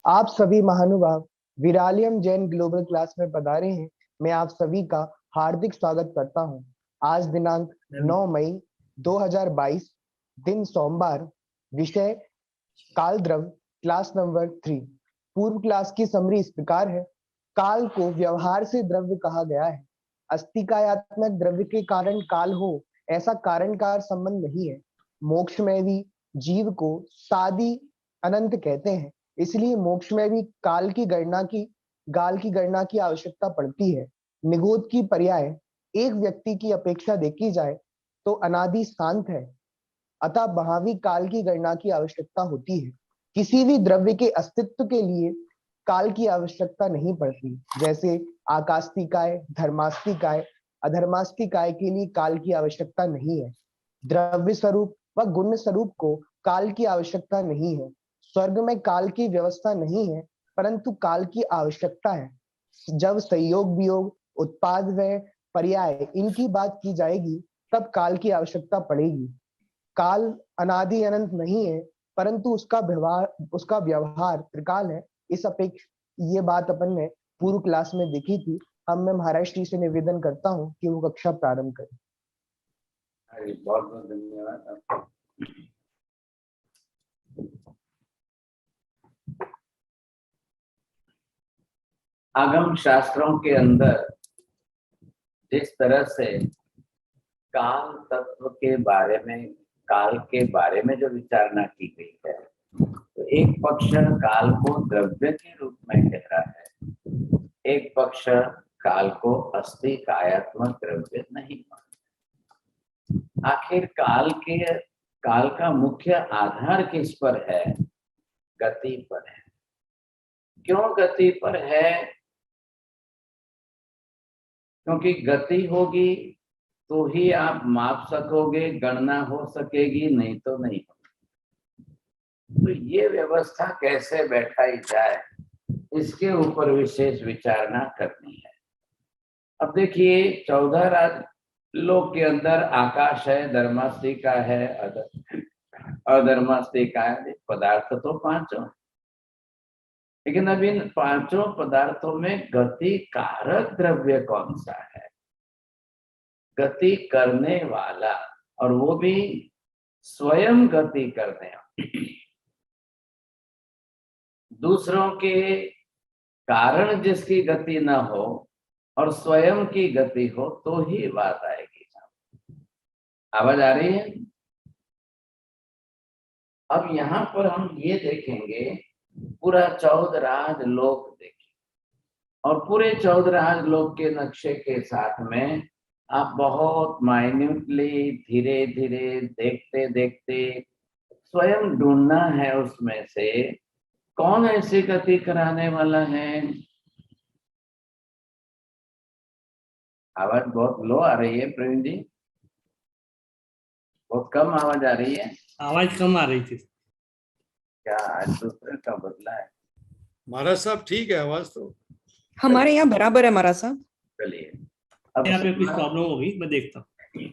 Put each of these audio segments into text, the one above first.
आप सभी महानुभाव विरालियम जैन ग्लोबल क्लास में पधारे हैं। मैं आप सभी का हार्दिक स्वागत करता हूं। आज दिनांक 9 मई 2022, दिन सोमवार, विषय काल द्रव, क्लास नंबर 3। पूर्व क्लास की समरी इस प्रकार है। काल को व्यवहार से द्रव्य कहा गया है। अस्तिकायात्मक द्रव्य के कारण काल हो, ऐसा कारण कार संबंध नहीं है। मोक्ष में भी जीव को सादी अनंत कहते हैं, इसलिए मोक्ष में भी काल की गणना की आवश्यकता पड़ती है। निगोद की पर्याय एक व्यक्ति की अपेक्षा देखी जाए तो अनादि शांत है, अतः महावी काल की गणना की आवश्यकता होती है। किसी भी द्रव्य के अस्तित्व के लिए काल की आवश्यकता नहीं पड़ती। जैसे आकास्तिकाय, धर्मास्तिकाय, अधर्मास्तिकाय के लिए काल की आवश्यकता नहीं है। द्रव्य स्वरूप व गुण स्वरूप को काल की आवश्यकता नहीं है। स्वर्ग में काल की व्यवस्था नहीं है, परंतु काल की आवश्यकता है। जब संयोग वियोग, उत्पाद व्यय, पर्याय इनकी बात की जाएगी, तब काल की आवश्यकता पड़ेगी। काल अनादि अनंत नहीं है, परंतु उसका व्यवहार त्रिकाल है। इस अपेक्ष ये बात अपन ने पूर्व क्लास में देखी थी। अब मैं महाराज जी से निवेदन करता हूँ कि वो कक्षा प्रारंभ करें। बहुत बहुत धन्यवाद आपको। आगम शास्त्रों के अंदर जिस तरह से काल तत्व के बारे में, काल के बारे में जो विचारणा की गई है, तो एक पक्ष काल को द्रव्य के रूप में कह रहा है, एक पक्ष काल को अस्तिकायात्मक द्रव्य नहीं मानता। आखिर काल का मुख्य आधार किस पर है? गति पर है। क्यों गति पर है? क्योंकि गति होगी तो ही आप माप सकोगे, गणना हो सकेगी, नहीं तो नहीं होगी। तो ये व्यवस्था कैसे बैठाई जाए, इसके ऊपर विशेष विचारणा करनी है। अब देखिए, 14 राज लोक के अंदर आकाश है, धर्मास्तिका है, अधर्मास्तिका है। पदार्थ तो पांचों, लेकिन अब इन पांचों पदार्थों में गति कारक द्रव्य कौन सा है? गति करने वाला, और वो भी स्वयं गति करने वाला। दूसरों के कारण जिसकी गति न हो और स्वयं की गति हो तो ही बात आएगी। आवाज आ रही है? अब यहाँ पर हम ये देखेंगे, पूरा 14 राज लोक देखें, और पूरे 14 राज लोक के नक्शे के साथ में आप बहुत माइन्यूटली, धीरे धीरे, देखते देखते स्वयं ढूंढना है उसमें से कौन ऐसी गति कराने वाला है। आवाज बहुत लो आ रही है प्रवीण जी, बहुत कम आवाज आ रही है। आवाज कम आ रही थी क्या आज दूसरे का बदला है? महाराज साहब ठीक है, आवाज तो हमारे यहाँ बराबर है महाराज साहब। चलिए, अब यहाँ पे कुछ प्रॉब्लम होगी, मैं देखता हूँ।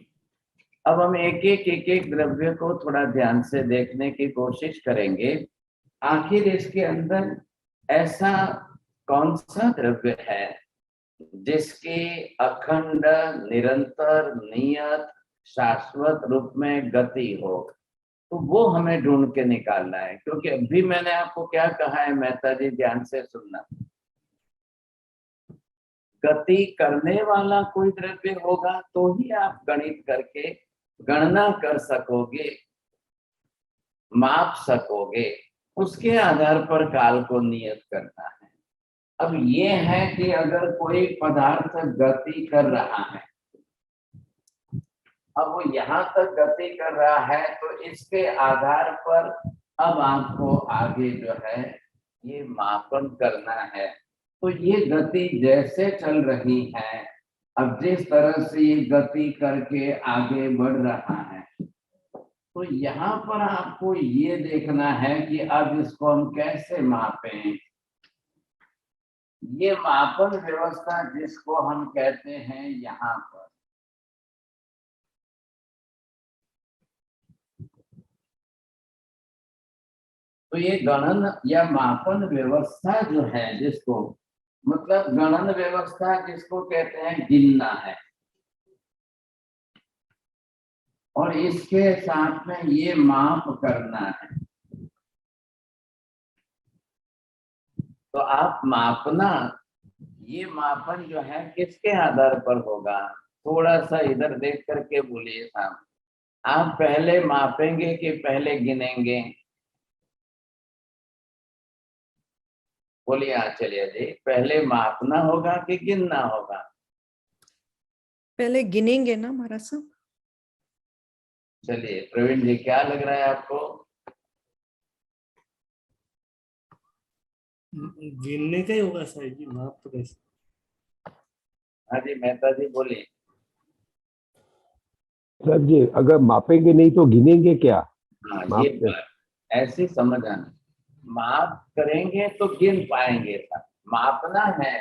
अब हम एक एक द्रव्य को थोड़ा ध्यान से देखने की कोशिश करेंगे। आखिर इसके अंदर ऐसा कौन सा द्रव्य है जिसकी अखंड, निरंतर, नियत, शाश्वत रूप में गति हो, तो वो हमें ढूंढ के निकालना है। क्योंकि अभी मैंने आपको क्या कहा है, मेहता जी ध्यान से सुनना, गति करने वाला कोई द्रव्य होगा तो ही आप गणित करके गणना कर सकोगे, माप सकोगे, उसके आधार पर काल को नियत करना है। अब ये है कि अगर कोई पदार्थ गति कर रहा है, अब वो यहाँ तक गति कर रहा है, तो इसके आधार पर अब आपको आगे जो है ये मापन करना है। तो ये गति जैसे चल रही है, अब जिस तरह से ये गति करके आगे बढ़ रहा है, तो यहाँ पर आपको ये देखना है कि अब इसको हम कैसे मापें। ये मापन व्यवस्था जिसको हम कहते हैं यहाँ पर, तो ये गणन या मापन व्यवस्था जो है, जिसको मतलब गणन व्यवस्था जिसको कहते हैं गिनना है, और इसके साथ में ये माप करना है। तो आप मापना, ये मापन जो है किसके आधार पर होगा? थोड़ा सा इधर देख करके बोलिए साहब, आप पहले मापेंगे कि पहले गिनेंगे? बोलिए चलिए जी, पहले मापना होगा कि गिनना होगा? पहले गिनेंगे ना महाराज साहब। चलिए प्रवीण जी, क्या लग रहा है आपको? गिनने का ही होगा शायद जी, माप तो कैसे। हाँ जी मेहता जी बोलिए। सर जी, अगर मापेंगे नहीं तो गिनेंगे क्या? हाँ ये माप बात ऐसी समझ आना, माप करेंगे तो गिन पाएंगे सर। मापना है,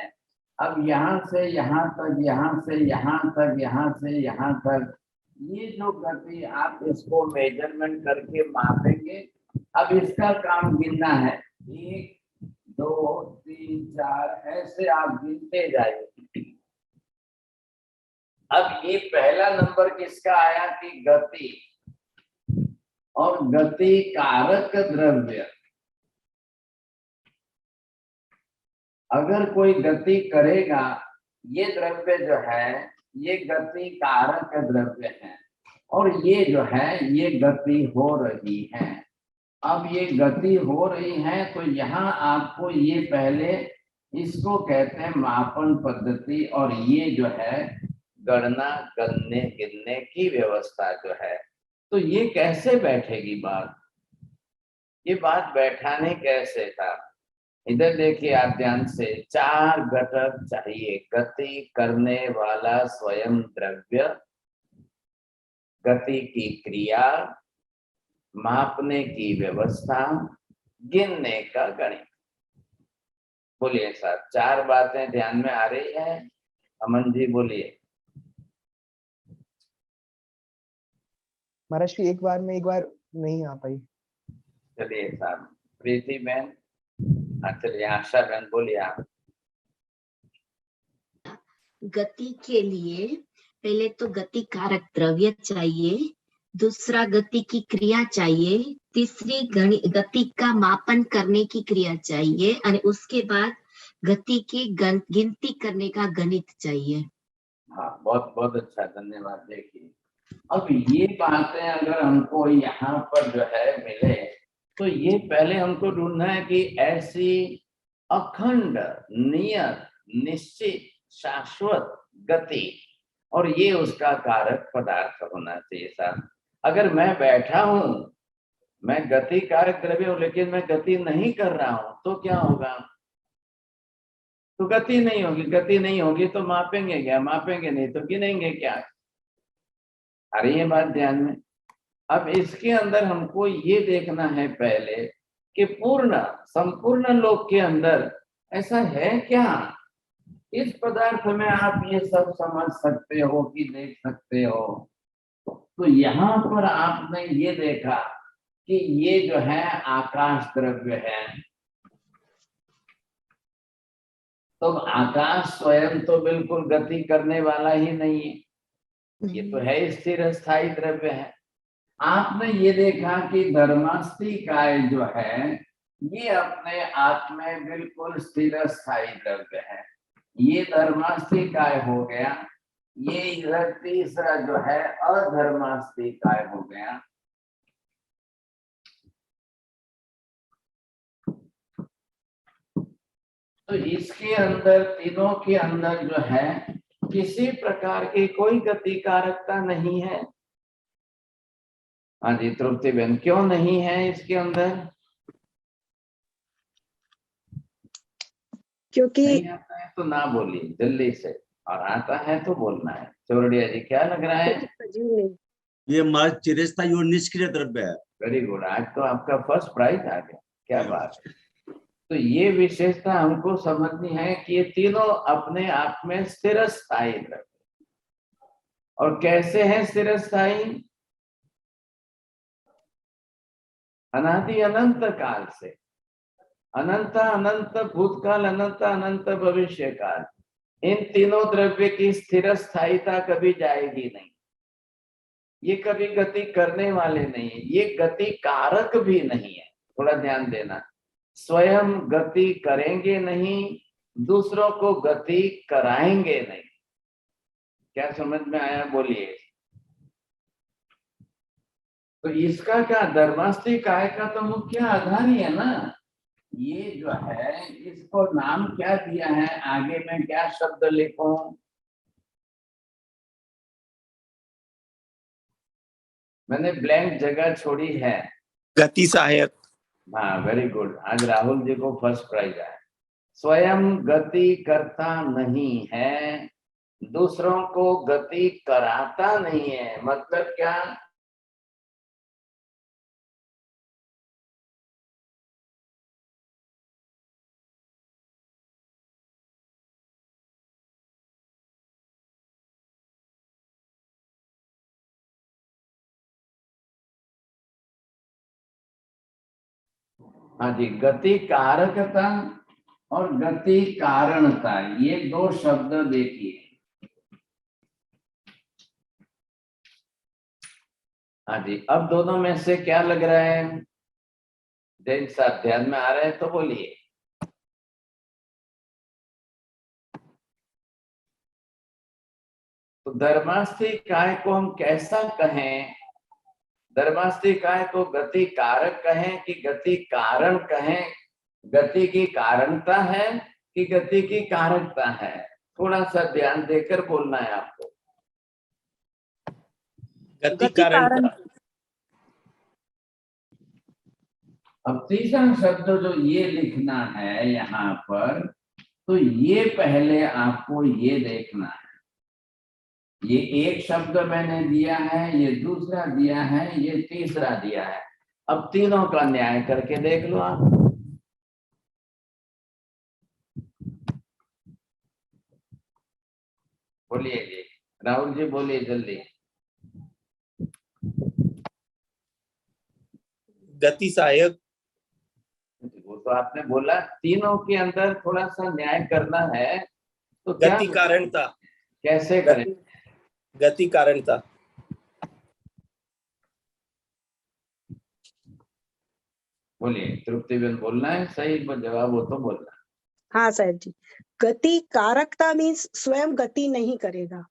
अब यहाँ से यहाँ तक, यहाँ से यहाँ तक, यहाँ से यहाँ तक, ये जो गति आप इसको मेजरमेंट करके मापेंगे। अब इसका काम गिनना है, 1 2 3 4 ऐसे आप गिनते जाइए। अब ये पहला नंबर किसका आया कि गति, और गति कारक द्रव्य। अगर कोई गति करेगा, ये द्रव्य जो है ये गति कारक द्रव्य है, और ये जो है ये गति हो रही है। अब ये गति हो रही है तो यहाँ आपको ये पहले इसको कहते हैं मापन पद्धति, और ये जो है गणना करने गिनने की व्यवस्था जो है। तो ये कैसे बैठेगी बात? ये बात बैठाने कैसे था? इधर देखिए आप ध्यान से, 4 घटक चाहिए: गति करने वाला स्वयं द्रव्य, गति की क्रिया, मापने की व्यवस्था, गिनने का गणित। बोलिए साहब, 4 बातें ध्यान में आ रही है? अमन जी बोलिए। महाराष्ट्र एक बार नहीं आ पाई। चलिए साहब, प्रीति बहन, चलिए आशा बहन बोलिए आप। गति के लिए पहले तो गति कारक द्रव्य चाहिए, दूसरा गति की क्रिया चाहिए, तीसरी गति का मापन करने की क्रिया चाहिए, और उसके बाद गति की गिनती करने का गणित चाहिए। हाँ बहुत बहुत अच्छा, धन्यवाद। देखिए अब ये बातें अगर हमको यहाँ पर जो है मिले, तो ये पहले हमको ढूंढना है कि ऐसी अखंड नियत निश्चित शाश्वत गति, और ये उसका कारक पदार्थ होना चाहिए साहब। अगर मैं बैठा हूं, मैं गति कारक द्रव्य हूं, लेकिन मैं गति नहीं कर रहा हूं, तो क्या होगा? तो गति नहीं होगी। गति नहीं होगी तो मापेंगे क्या? मापेंगे नहीं तो गिनेंगे क्या? अरे ये बात ध्यान में। अब इसके अंदर हमको ये देखना है पहले कि पूर्ण संपूर्ण लोक के अंदर ऐसा है क्या? इस पदार्थ में आप ये सब समझ सकते हो कि देख सकते हो? तो यहाँ पर आपने ये देखा कि ये जो है आकाश द्रव्य है। तो आकाश स्वयं तो बिल्कुल गति करने वाला ही नहीं है, ये तो है स्थिर स्थायी द्रव्य है। आपने ये देखा कि धर्मास्तिकाय जो है ये अपने आप में बिल्कुल स्थिर स्थायी द्रव्य है। ये धर्मास्तिकाय हो गया, ये इधर तीसरा जो है अधर्मास्तिकाय हो गया। तो इसके अंदर, तीनों के अंदर जो है किसी प्रकार की कोई गति कारकता नहीं है। हाँ जी तृप्ति बहन, क्यों नहीं है इसके अंदर? क्योंकि नहीं आता है तो ना बोलिए जल्दी से, और आता है तो बोलना है। चौरडिया जी क्या लग रहा है? ये हमारा चिरस्थायी और निष्क्रिय द्रव्य है। वेरी गुड, आज तो आपका फर्स्ट प्राइज आ गया, क्या बात है। तो ये विशेषता हमको समझनी है कि ये तीनों अपने आप में स्थिर स्थायी द्रव्य। और कैसे है स्थिर स्थायी? अनादि अनंत काल से, अनंत अनंत भूतकाल, अनंत अनंत भविष्य काल, इन तीनों द्रव्य की स्थिर स्थायिता कभी जाएगी नहीं। ये कभी गति करने वाले नहीं है, ये गति कारक भी नहीं है। थोड़ा ध्यान देना, स्वयं गति करेंगे नहीं, दूसरों को गति कराएंगे नहीं। क्या समझ में आया? बोलिए। तो इसका क्या, धर्मास्ति काय का तो मुख्य आधार ही है ना। ये जो है, इसको नाम क्या दिया है, आगे मैं क्या शब्द लिखूं? मैंने ब्लैंक जगह छोड़ी है, गति सहायक। हाँ, वेरी गुड। आज राहुल जी को फर्स्ट प्राइज आया। स्वयं गति करता नहीं है, दूसरों को गति कराता नहीं है। मतलब क्या? हाँ जी, गति कारकता और गति कारणता, ये दो शब्द देखिए। हाँ जी, अब दोनों में से क्या लग रहा है? जैन साहब ध्यान में आ रहे हैं तो बोलिए। तो धर्मास्थि काय को हम कैसा कहें? धर्मास्थि काय को गति कारक कहें कि गति कारण कहें? गति की कारणता है कि गति की कारकता है? थोड़ा सा ध्यान देकर बोलना है आपको। गति कारण। अब तीसरा शब्द जो ये लिखना है यहाँ पर, तो ये पहले आपको ये देखना है। ये एक शब्द मैंने दिया है, ये दूसरा दिया है, ये तीसरा दिया है। अब तीनों का न्याय करके देख लो आप। बोलिए जी, राहुल जी बोलिए जल्दी। गति सहायक। वो तो आपने बोला, तीनों के अंदर थोड़ा सा न्याय करना है, तो गति कारणता कैसे करें? गति कारणता। बोलिए, तृप्तिबेन बोलना है, सही जवाब हो तो बोलना। हाँ साहब जी, गति कारकता मीन्स स्वयं गति नहीं करेगा,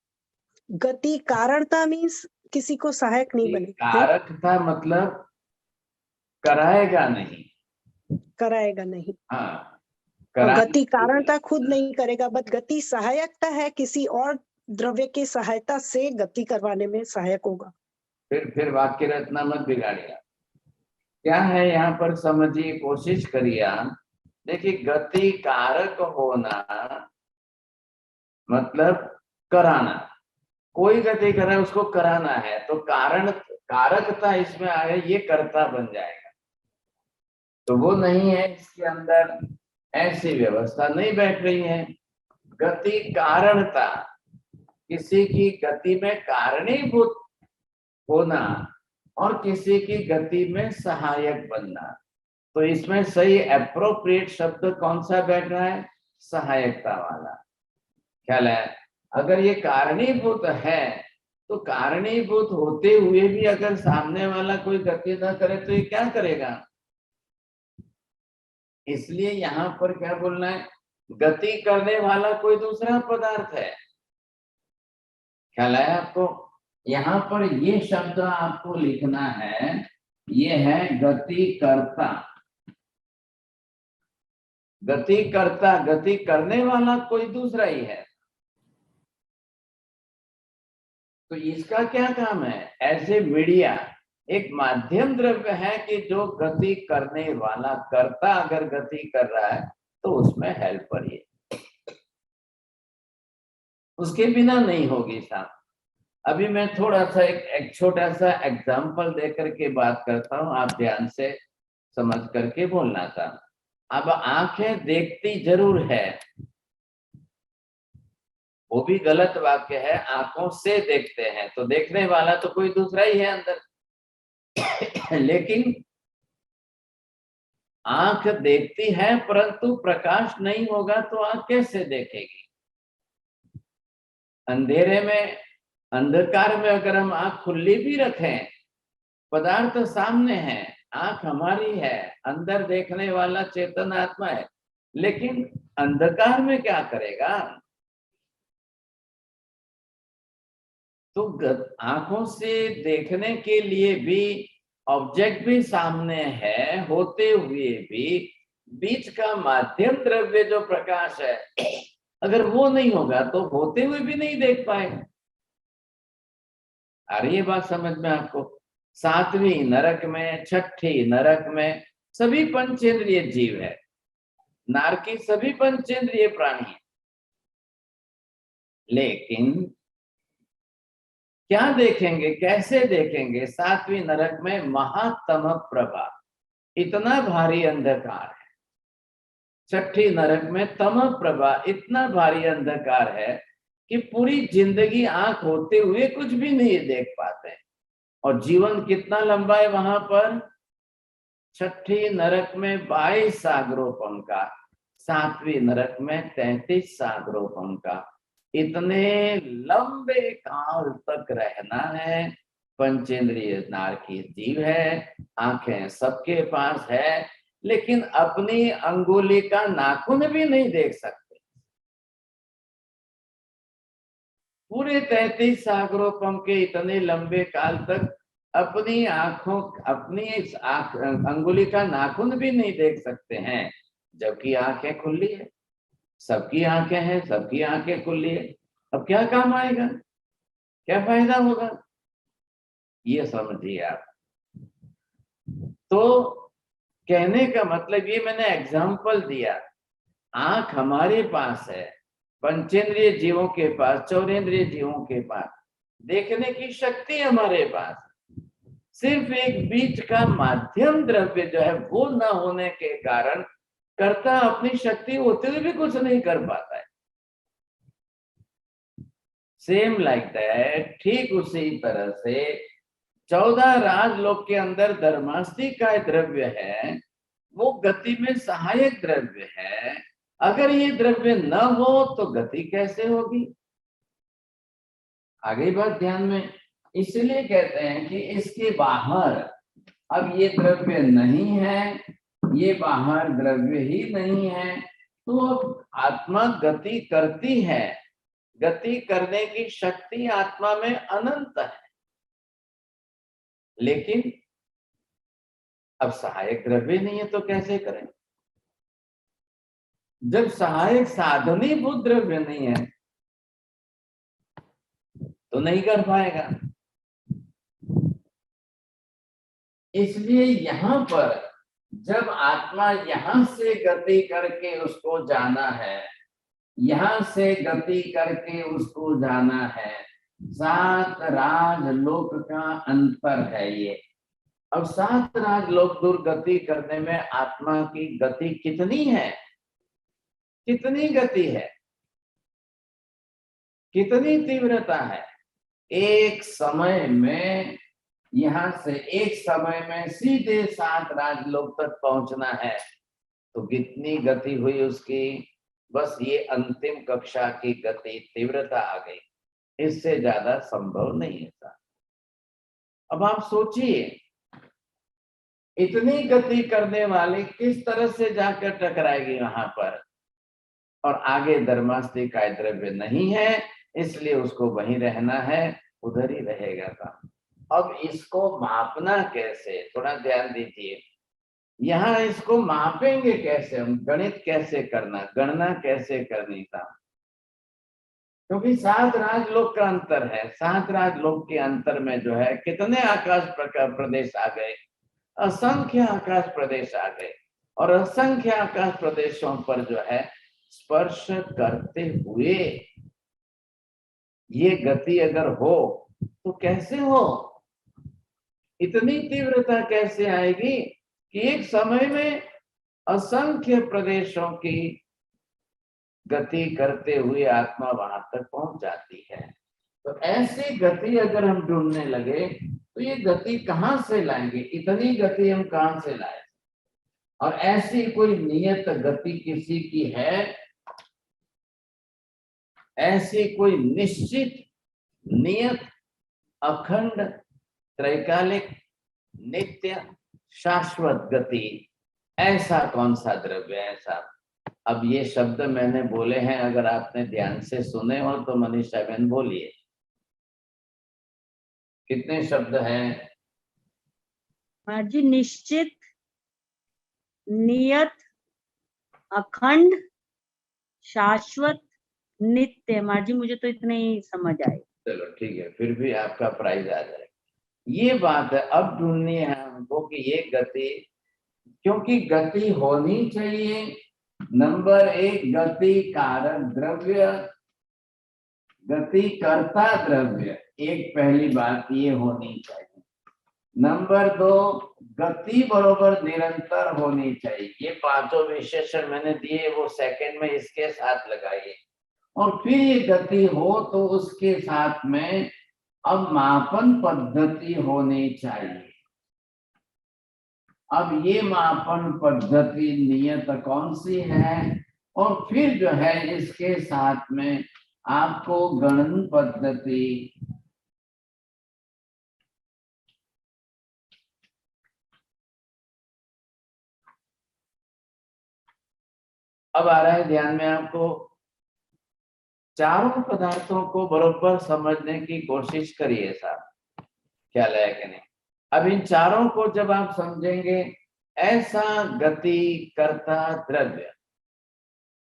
गति कारणता मीन्स किसी को सहायक नहीं बनेगा। कारकता मतलब कराएगा नहीं, कराएगा नहीं। हाँ, गति कारणता खुद नहीं करेगा, बट गति सहायकता है, किसी और द्रव्य की सहायता से गति करवाने में सहायक होगा। फिर वाक्य रचना मत बिगाड़िएगा। क्या है यहाँ पर, समझिए, कोशिश करिए आप। देखिए, गति कारक होना मतलब कराना, कोई गति कर रहा है उसको कराना है, तो कारण कारकता इसमें आए, ये कर्ता बन जाएगा। तो वो नहीं है, इसके अंदर ऐसी व्यवस्था नहीं बैठ रही है। गति कारणता, किसी की गति में कारणीभूत होना और किसी की गति में सहायक बनना। तो इसमें सही एप्रोप्रिएट शब्द कौन सा बैठ रहा है? सहायकता वाला। ख्याल है? अगर ये कारणीभूत है, तो कारणीभूत होते हुए भी अगर सामने वाला कोई गति ना करे तो ये क्या करेगा? इसलिए यहाँ पर क्या बोलना है? गति करने वाला कोई दूसरा पदार्थ है। ख्याल है आपको? यहाँ पर ये शब्द आपको लिखना है, ये है गति कर्ता। गति कर्ता, गति करने वाला कोई दूसरा ही है। तो इसका क्या काम है? ऐसे मीडिया एक माध्यम द्रव्य है कि जो गति करने वाला, कर्ता अगर गति कर रहा है तो उसमें हेल्पर ये, उसके बिना नहीं होगी साहब। अभी मैं थोड़ा सा एक छोटा सा एग्जांपल देकर के बात करता हूं, आप ध्यान से समझ करके बोलना था। अब आंखें देखती जरूर है, वो भी गलत वाक्य है, आंखों से देखते हैं, तो देखने वाला तो कोई दूसरा ही है अंदर। लेकिन आंख देखती है परंतु प्रकाश नहीं होगा तो आंख कैसे देखेगी? अंधेरे में, अंधकार में अगर हम आंख खुली भी रखें, पदार्थ सामने है, आंख हमारी है, अंदर देखने वाला चेतन आत्मा है, लेकिन अंधकार में क्या करेगा? तो आंखों से देखने के लिए भी ऑब्जेक्ट भी सामने है, होते हुए भी बीच का माध्यम द्रव्य जो प्रकाश है, अगर वो नहीं होगा तो होते हुए भी नहीं देख पाएगा। आ रही है बात समझ में आपको? 7वीं नरक में, 6ठी नरक में सभी पंचेंद्रिय जीव है, नारकी सभी पंचेंद्रिय प्राणी है, लेकिन क्या देखेंगे, कैसे देखेंगे? 7वीं नरक में महातम प्रभा, इतना भारी अंधकार है। 6ठी नरक में तम प्रभा, इतना भारी अंधकार है कि पूरी जिंदगी आंख होते हुए कुछ भी नहीं देख पाते। और जीवन कितना लंबा है वहां पर? 6ठी नरक में 22 सागरोपम का, 7वीं नरक में 33 सागरोपम का। इतने लंबे काल तक रहना है। पंचेंद्रिय नारकी जीव है, आंखें सबके पास है, लेकिन अपनी अंगुली का नाखून भी नहीं देख सकते। पूरे 33 सागरोपम के इतने लंबे काल तक अपनी आंखों, अपनी अंगुली का नाखून भी नहीं देख सकते हैं, जबकि आंखें खुली है, सबकी आंखें हैं, सबकी आंखें खुली है। अब क्या काम आएगा, क्या फायदा होगा, ये समझिए आप। तो कहने का मतलब ये, मैंने एग्जाम्पल दिया, आंख हमारे पास है, पंचेंद्रिय जीवों के पास, चौरेंद्रिय जीवों के पास देखने की शक्ति हमारे पास, सिर्फ एक बीच का माध्यम द्रव्य जो है वो न होने के कारण कर्ता अपनी शक्ति होते हुए भी कुछ नहीं कर पाता है। सेम लाइक दैट, ठीक उसी तरह से 14 राजलोक के अंदर धर्मास्ति का द्रव्य है, वो गति में सहायक द्रव्य है। अगर ये द्रव्य न हो तो गति कैसे होगी? आगे बात ध्यान में, इसलिए कहते हैं कि इसके बाहर अब ये द्रव्य नहीं है, ये बाहर द्रव्य ही नहीं है, तो अब आत्मा गति करती है, गति करने की शक्ति आत्मा में अनंत है, लेकिन अब सहायक द्रव्य नहीं है तो कैसे करें? जब सहायक साधनीभूत द्रव्य नहीं है तो नहीं कर पाएगा। इसलिए यहां पर जब आत्मा यहां से गति करके उसको जाना है, यहां से गति करके उसको जाना है, 7 राजलोक का अंतर है ये। अब 7 राजलोक दूर गति करने में आत्मा की गति कितनी है, कितनी गति है, कितनी तीव्रता है? एक समय में, यहां से एक समय में सीधे 7 राजलोक तक पहुंचना है, तो कितनी गति हुई उसकी? बस ये अंतिम कक्षा की गति, तीव्रता आ गई, इससे ज्यादा संभव नहीं था। अब आप सोचिए, इतनी गति करने वाली किस तरह से जाकर टकराएगी वहां पर? और आगे धर्मास्ति का द्रव्य नहीं है, इसलिए उसको वहीं रहना है, उधर ही रहेगा काम। अब इसको मापना कैसे, थोड़ा ध्यान दीजिए। यहाँ इसको मापेंगे कैसे हम, गणित कैसे करना, गणना कैसे करनी था? क्योंकि 7 राजलोक का अंतर है, 7 राजलोक के अंतर में जो है कितने आकाश प्रदेश आ गए, असंख्य आकाश प्रदेश आ गए, और असंख्य आकाश प्रदेशों पर जो है स्पर्श करते हुए ये गति अगर हो तो कैसे हो? इतनी तीव्रता कैसे आएगी कि एक समय में असंख्य प्रदेशों की गति करते हुए आत्मा वहां तक पहुंच जाती है। तो ऐसी गति अगर हम ढूंढने लगे तो ये गति कहां से लाएंगे? इतनी गति हम कहां से लाए? और ऐसी कोई नियत गति किसी की है, ऐसी कोई निश्चित नियत अखंड त्रैकालिक नित्य शाश्वत गति, ऐसा कौन सा द्रव्य है साहब? अब ये शब्द मैंने बोले हैं, अगर आपने ध्यान से सुने हो तो मनीषा बहन बोलिए, कितने शब्द हैं? जी निश्चित, नियत, अखंड, शाश्वत, नित्य। माँ जी मुझे तो इतने ही समझ आए। चलो ठीक है, फिर भी आपका प्राइज आ जाएगा। ये बात है, अब ढूंढनी है हमको कि ये गति, क्योंकि गति होनी चाहिए। नंबर एक, गति कारक द्रव्य, गति करता द्रव्य, एक पहली बात ये होनी चाहिए। नंबर दो, गति बरोबर निरंतर होनी चाहिए। ये पांचों विशेषण मैंने दिए, वो सेकंड में इसके साथ लगाइए। और फिर ये गति हो तो उसके साथ में अब मापन पद्धति होनी चाहिए। अब ये मापन पद्धति नियत कौन सी है, और फिर जो है इसके साथ में आपको गणन पद्धति, अब आ रहा है ध्यान में आपको, चारों पदार्थों को बराबर समझने की कोशिश करिए साहब, ख्याल है कि नहीं? अब इन चारों को जब आप समझेंगे, ऐसा गति करता द्रव्य,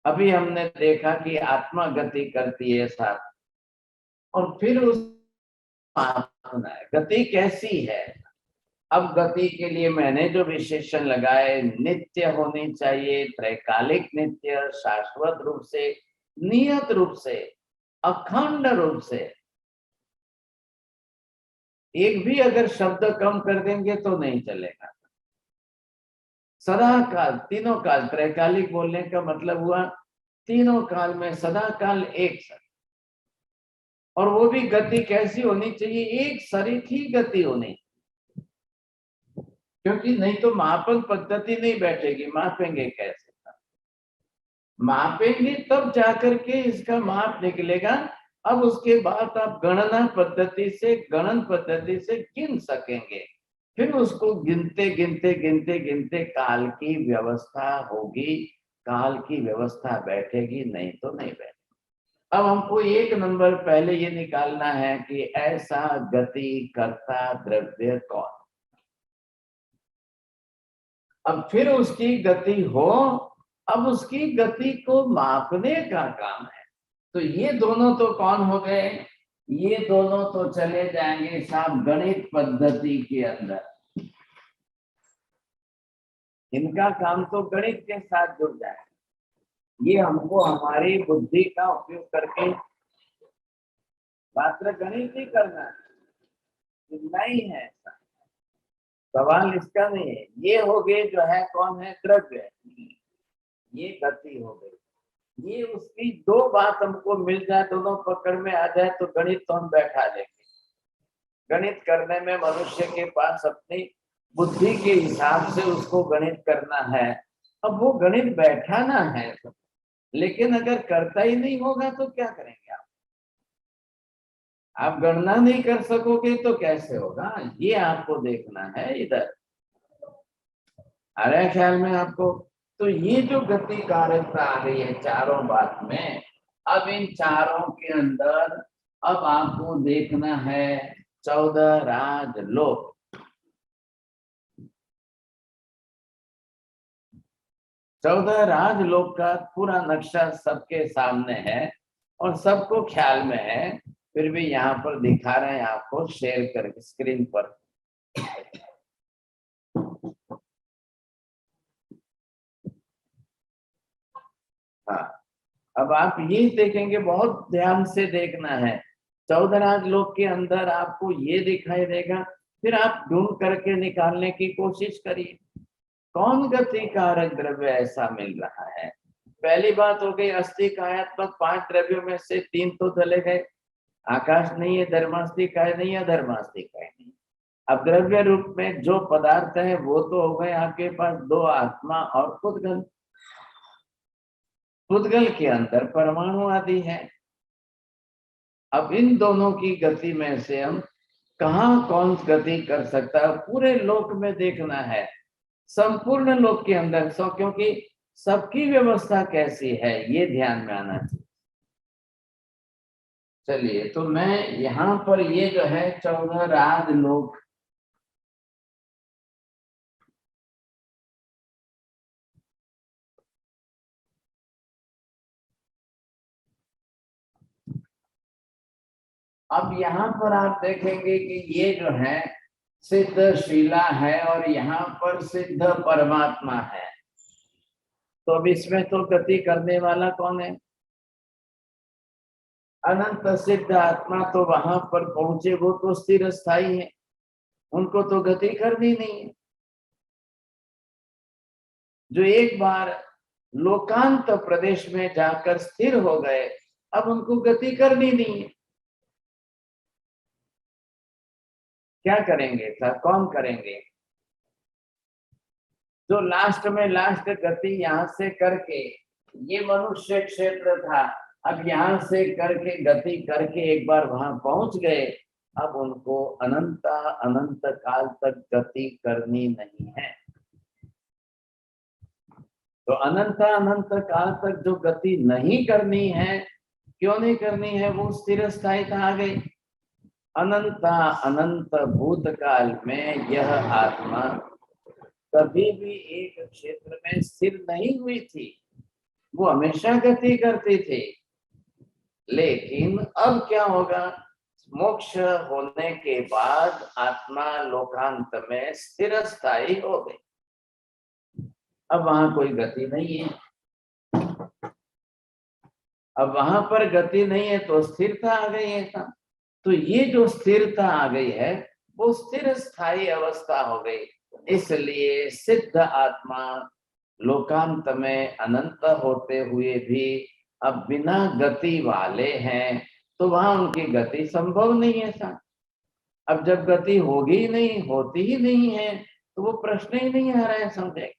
अभी हमने देखा कि आत्मा गति करती है साहब, और फिर उस गति कैसी है। अब गति के लिए मैंने जो विशेषण लगाए, नित्य होनी चाहिए, त्रैकालिक नित्य, शाश्वत रूप से, नियत रूप से, अखंड रूप से। एक भी अगर शब्द कम कर देंगे तो नहीं चलेगा। सदा काल, तीनों काल, त्रैकालिक बोलने का मतलब हुआ तीनों काल में सदा काल एक साथ। और वो भी गति कैसी होनी चाहिए, एक सरित ही गति होनी, क्योंकि नहीं तो मापन पद्धति नहीं बैठेगी। मापेंगे कैसे? मापेंगे तब जाकर के इसका माप निकलेगा। अब उसके बाद आप गणना पद्धति से, गणन पद्धति से गिन सकेंगे। फिर उसको गिनते गिनते गिनते गिनते काल की व्यवस्था होगी, काल की व्यवस्था बैठेगी, नहीं तो नहीं बैठेगी। अब हमको एक नंबर पहले ये निकालना है कि ऐसा गति करता द्रव्य कौन। अब फिर उसकी गति हो, अब उसकी गति को मापने का काम है। तो ये दोनों तो कौन हो गए, ये दोनों तो चले जाएंगे साहब गणित पद्धति के अंदर। इनका काम तो गणित के साथ जुड़ जाए। ये हमको हमारी बुद्धि का उपयोग करके मात्र गणित ही करना है, नहीं है ऐसा सवाल, इसका नहीं है। ये हो गए जो है कौन है, द्रव्य, ये गति हो गई। ये उसकी दो बात हमको मिल जाए, दोनों पकड़ में आ जाए तो गणित तो हम बैठा लेंगे। गणित करने में मनुष्य के पास अपनी बुद्धि के हिसाब से उसको गणित करना है। अब वो गणित बैठाना है, लेकिन अगर करता ही नहीं होगा तो क्या करेंगे आप गणना नहीं कर सकोगे तो कैसे होगा, ये आपको देखना है। इधर आ रहा है ख्याल में आपको? तो ये जो गति कारकता आ रही है चारों बात में, अब इन चारों के अंदर अब आपको देखना है 14 राजलोक। 14 राजलोक का पूरा नक्शा सबके सामने है और सबको ख्याल में है, फिर भी यहाँ पर दिखा रहे हैं आपको शेयर करके स्क्रीन पर। हाँ, अब आप ये देखेंगे, बहुत ध्यान से देखना है। 14 राजलोक के अंदर आपको ये दिखाई देगा, फिर आप ढूंढ करके निकालने की कोशिश करिए कौन गति कारक द्रव्य ऐसा मिल रहा है। पहली बात हो गई अस्थि कायात्मक 5 द्रव्यों में से 3 तो चले गए, आकाश नहीं है, धर्मास्तिक है नहीं है, धर्मास्तिक है नहीं। अब द्रव्य रूप में जो पदार्थ है वो तो हो गए आपके पास दो, आत्मा और पुद्गल। पुद्गल के अंदर परमाणु आदि है। अब इन दोनों की गति में से हम कहाँ कौन गति कर सकता है, पूरे लोक में देखना है, संपूर्ण लोक के अंदर। क्योंकि सबकी व्यवस्था कैसी है ये ध्यान में आना चाहिए। चलिए, तो मैं यहाँ पर ये जो है 14 राज लोक, अब यहाँ पर आप देखेंगे कि ये जो है सिद्ध शीला है और यहाँ पर सिद्ध परमात्मा है। तो अब इसमें तो गति करने वाला कौन है? अनंत सिद्ध आत्मा तो वहां पर पहुंचे, वो तो स्थिर स्थायी है, उनको तो गति करनी नहीं है। जो एक बार लोकांत प्रदेश में जाकर स्थिर हो गए, अब उनको गति करनी नहीं है। क्या करेंगे सर, कौन करेंगे? जो लास्ट में लास्ट गति यहाँ से करके, ये मनुष्य क्षेत्र था, अब यहाँ से करके गति करके एक बार वहां पहुंच गए, अब उनको अनंत अनंत काल तक गति करनी नहीं है। तो अनंत अनंत काल तक जो गति नहीं करनी है, क्यों नहीं करनी है? वो स्थिर स्थायिता आ गई। अनंत अनंत भूतकाल में यह आत्मा कभी भी एक क्षेत्र में स्थिर नहीं हुई थी, वो हमेशा गति करती थी। लेकिन अब क्या होगा? मोक्ष होने के बाद आत्मा लोकांत में स्थिर स्थायी हो गई। अब वहां कोई गति नहीं है। अब वहां पर गति नहीं है तो स्थिरता आ गई है। तो ये जो स्थिरता आ गई है वो स्थिर स्थायी अवस्था हो गई। इसलिए सिद्ध आत्मा लोकांत में अनंत होते हुए भी अब बिना गति वाले हैं, तो वहां उनकी गति संभव नहीं है साहब। अब जब गति होगी ही नहीं, होती ही नहीं है, तो वो प्रश्न ही नहीं आ रहा है, समझे?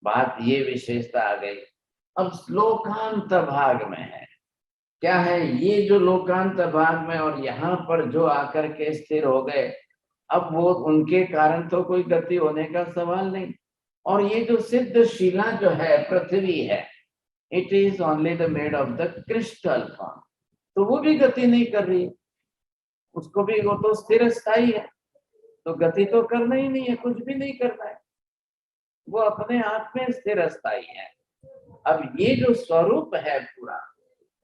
बात ये विशेषता आ गई। अब लोकांत भाग में है, क्या है? ये जो लोकांत भाग में और यहाँ पर जो आकर के स्थिर हो गए, अब वो उनके कारण तो कोई गति होने का सवाल नहीं। और ये जो सिद्ध शिला जो है, पृथ्वी है, it is only the made of the crystal form, तो वो भी गति नहीं कर रही है, उसको भी, वो तो स्थिर स्थायी है, तो गति तो करना ही नहीं है, कुछ भी नहीं करना है, वो अपने आप में स्थिर स्थायी है। अब ये जो स्वरूप है पूरा,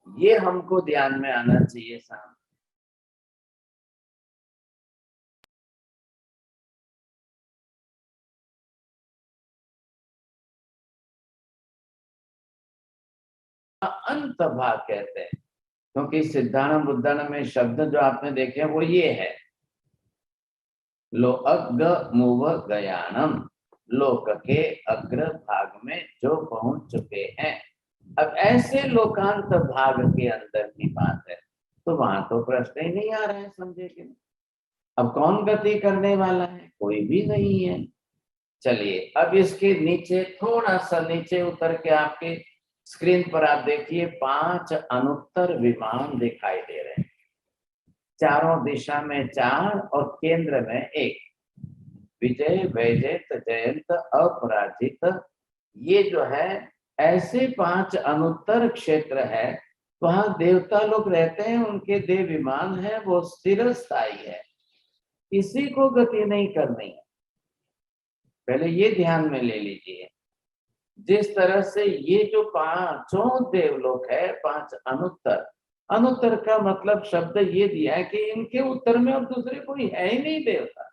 ये हमको ध्यान में आना चाहिए साहब। अंत भाग कहते हैं, क्योंकि सिद्धांत बुद्धान में शब्द जो आपने देखे वो ये है, लोक मुव गयानम, लोक के अग्र भाग में जो पहुंच चुके हैं। अब ऐसे लोकांत भाग के अंदर की बात है, तो वहां तो प्रश्न ही नहीं आ रहा है, समझे कि नहीं? अब कौन गति करने वाला है? कोई भी नहीं है। चलिए, अब इसके नीचे थोड़ा सा नीचे उतर के आपके स्क्रीन पर आप देखिए 5 अनुत्तर विमान दिखाई दे रहे हैं, चारों दिशा में 4 और केंद्र में 1। विजय, वैजयत, जयंत, अपराजित, ये जो है ऐसे 5 अनुत्तर क्षेत्र है। वहां देवता लोग रहते हैं, उनके देव विमान है, वो स्थिर स्थायी है, किसी को गति नहीं करनी है। पहले ये ध्यान में ले लीजिए। जिस तरह से ये जो 5 देवलोक है, 5 अनुत्तर, अनुत्तर का मतलब शब्द ये दिया है कि इनके उत्तर में अब दूसरे कोई है ही नहीं देवता,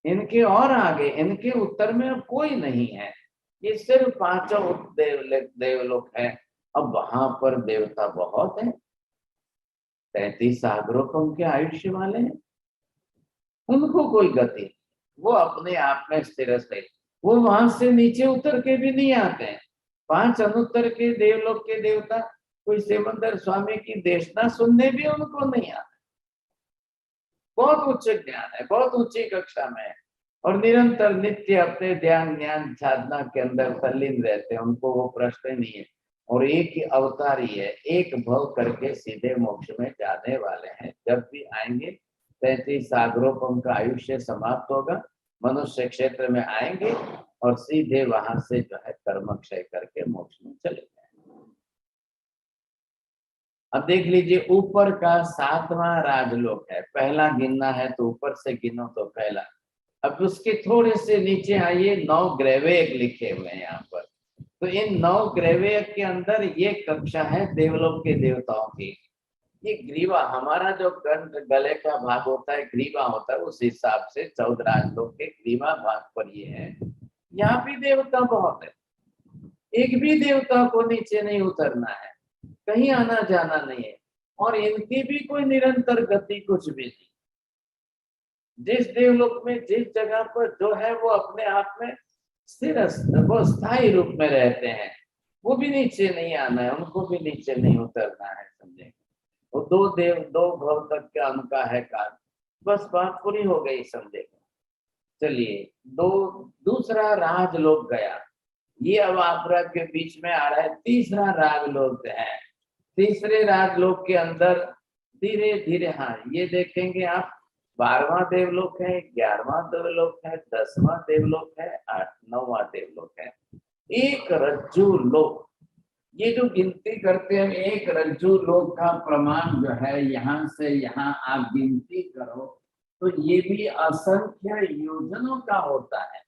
इनके और आगे, इनके उत्तर में अब कोई नहीं है, ये सिर्फ 5 देवलोक है। अब वहां पर देवता बहुत है, 33 सागरों को उनके आयुष्य वाले हैं, उनको कोई गति, वो अपने आप में स्थिर है, वो वहां से नीचे उतर के भी नहीं आते हैं। 5 अनुत्तर के देवलोक के देवता कोई सिमंदर स्वामी की देशना सुनने भी उनको नहीं आते, बहुत उच्च ज्ञान है, बहुत ऊंची कक्षा में है और निरंतर नित्य अपने ध्यान ज्ञान साधना के अंदर तल्लीन रहते हैं, उनको वो प्रश्न नहीं है। और एक ही अवतार ही है, एक भव करके सीधे मोक्ष में जाने वाले हैं। जब भी आएंगे 33 सागरों पर उनका आयुष्य समाप्त होगा, मनुष्य क्षेत्र में आएंगे और सीधे वहां से जो है कर्म क्षय करके मोक्ष में चले जाएंगे। अब देख लीजिए, ऊपर का 7वां राजलोक है, पहला गिनना है तो ऊपर से गिनो तो पहला। अब उसके थोड़े से नीचे आइए, 9 ग्रैवेक लिखे हुए हैं यहाँ पर। तो इन 9 ग्रैवेक के अंदर ये कक्षा है देवलोक के देवताओं की। ये ग्रीवा, हमारा जो कंठ गले का भाग होता है ग्रीवा होता है, उस हिसाब से 14 राजलोक के ग्रीवा भाग पर ये है। यहाँ भी देवता बहुत है, एक भी देवता को नीचे नहीं उतरना है, कहीं आना जाना नहीं है, और इनकी भी कोई निरंतर गति कुछ भी नहीं। जिस देवलोक में जिस जगह पर जो है वो अपने आप में स्थिर, वो स्थायी रूप में रहते हैं, वो भी नीचे नहीं आना है, उनको भी नीचे नहीं उतरना है, समझे। वो 2 भव तक का उनका है काल, बस बात पूरी हो गई, समझे। चलिए, दूसरा राजलोक गया, ये अब आपरा के बीच में आ रहा है। तीसरा राजलोक है, तीसरे राजलोक के अंदर धीरे धीरे, हाँ ये देखेंगे आप, 12वां देवलोक है, 11वां देवलोक है, 10वां देवलोक है, 9वां देवलोक है। एक रज्जु लोक, ये जो गिनती करते हैं, एक रज्जु लोक का प्रमाण जो है, यहाँ से यहाँ आप गिनती करो तो ये भी असंख्य योजनों का होता है,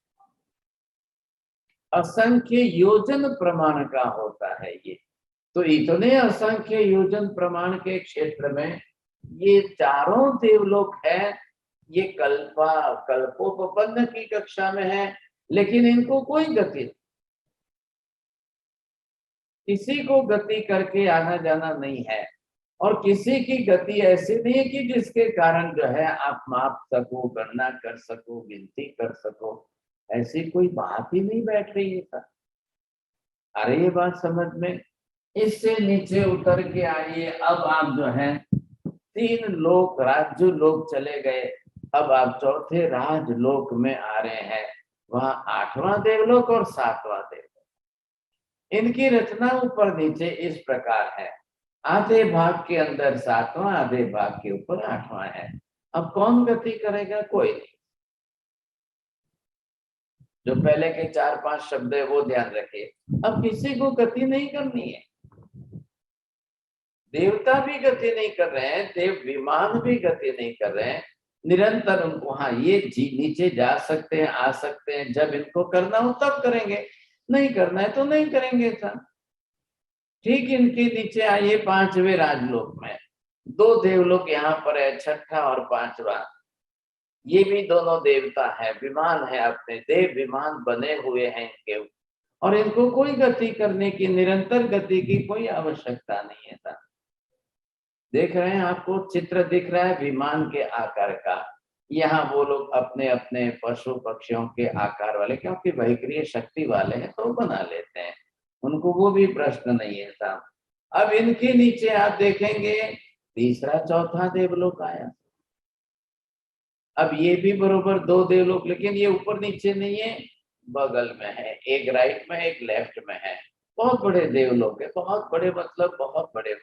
असंख्य योजन प्रमाण का होता है ये। तो इतने असंख्य योजन प्रमाण के क्षेत्र में ये चारों देवलोक है, ये कल्पोपपन्न की कक्षा में है, लेकिन इनको कोई गति नहीं, किसी को गति करके आना जाना नहीं है, और किसी की गति ऐसी नहीं है कि जिसके कारण जो है आप माप सको, गणना कर सको, गिनती कर सको, ऐसी कोई बात ही नहीं बैठ रही है सर। अरे ये बात समझ में। इससे नीचे उतर के आइए, अब आप जो है 3 लोक राज्य लोक चले गए, अब आप चौथे राजलोक में आ रहे हैं। वहां 8वां देवलोक और 7वां देवलोक। इनकी रचना ऊपर नीचे इस प्रकार है, आधे भाग के अंदर 7वां, आधे भाग के ऊपर 8वां है। अब कौन गति करेगा? कोई नहीं। जो पहले के 4-5 शब्द है वो ध्यान रखिए। अब किसी को गति नहीं करनी है, देवता भी गति नहीं कर रहे हैं, देव विमान भी गति नहीं कर रहे हैं, निरंतर उनको, हाँ ये नीचे जा सकते हैं, आ सकते हैं, जब इनको करना हो तब करेंगे, नहीं करना है तो नहीं करेंगे सर। ठीक इनके नीचे आइए 5वें राजलोक में, 2 देवलोक यहाँ पर है, 6ठा और 5वां। ये भी दोनों देवता है, विमान है, अपने देव विमान बने हुए हैं इनके, और इनको कोई गति करने की, निरंतर गति की कोई आवश्यकता नहीं है सर। देख रहे हैं, आपको चित्र दिख रहा है विमान के आकार का। यहाँ वो लोग अपने अपने पशु पक्षियों के आकार वाले, क्योंकि वहीक्रिय शक्ति वाले हैं तो बना लेते हैं, उनको वो भी प्रश्न नहीं है साहब। अब इनके नीचे आप देखेंगे तीसरा चौथा देवलोक आया। अब ये भी बरोबर 2 देवलोक, लेकिन ये ऊपर नीचे नहीं है, बगल में है, एक राइट में एक लेफ्ट में है। बहुत बड़े देवलोक है, बहुत बड़े मतलब बहुत बड़े।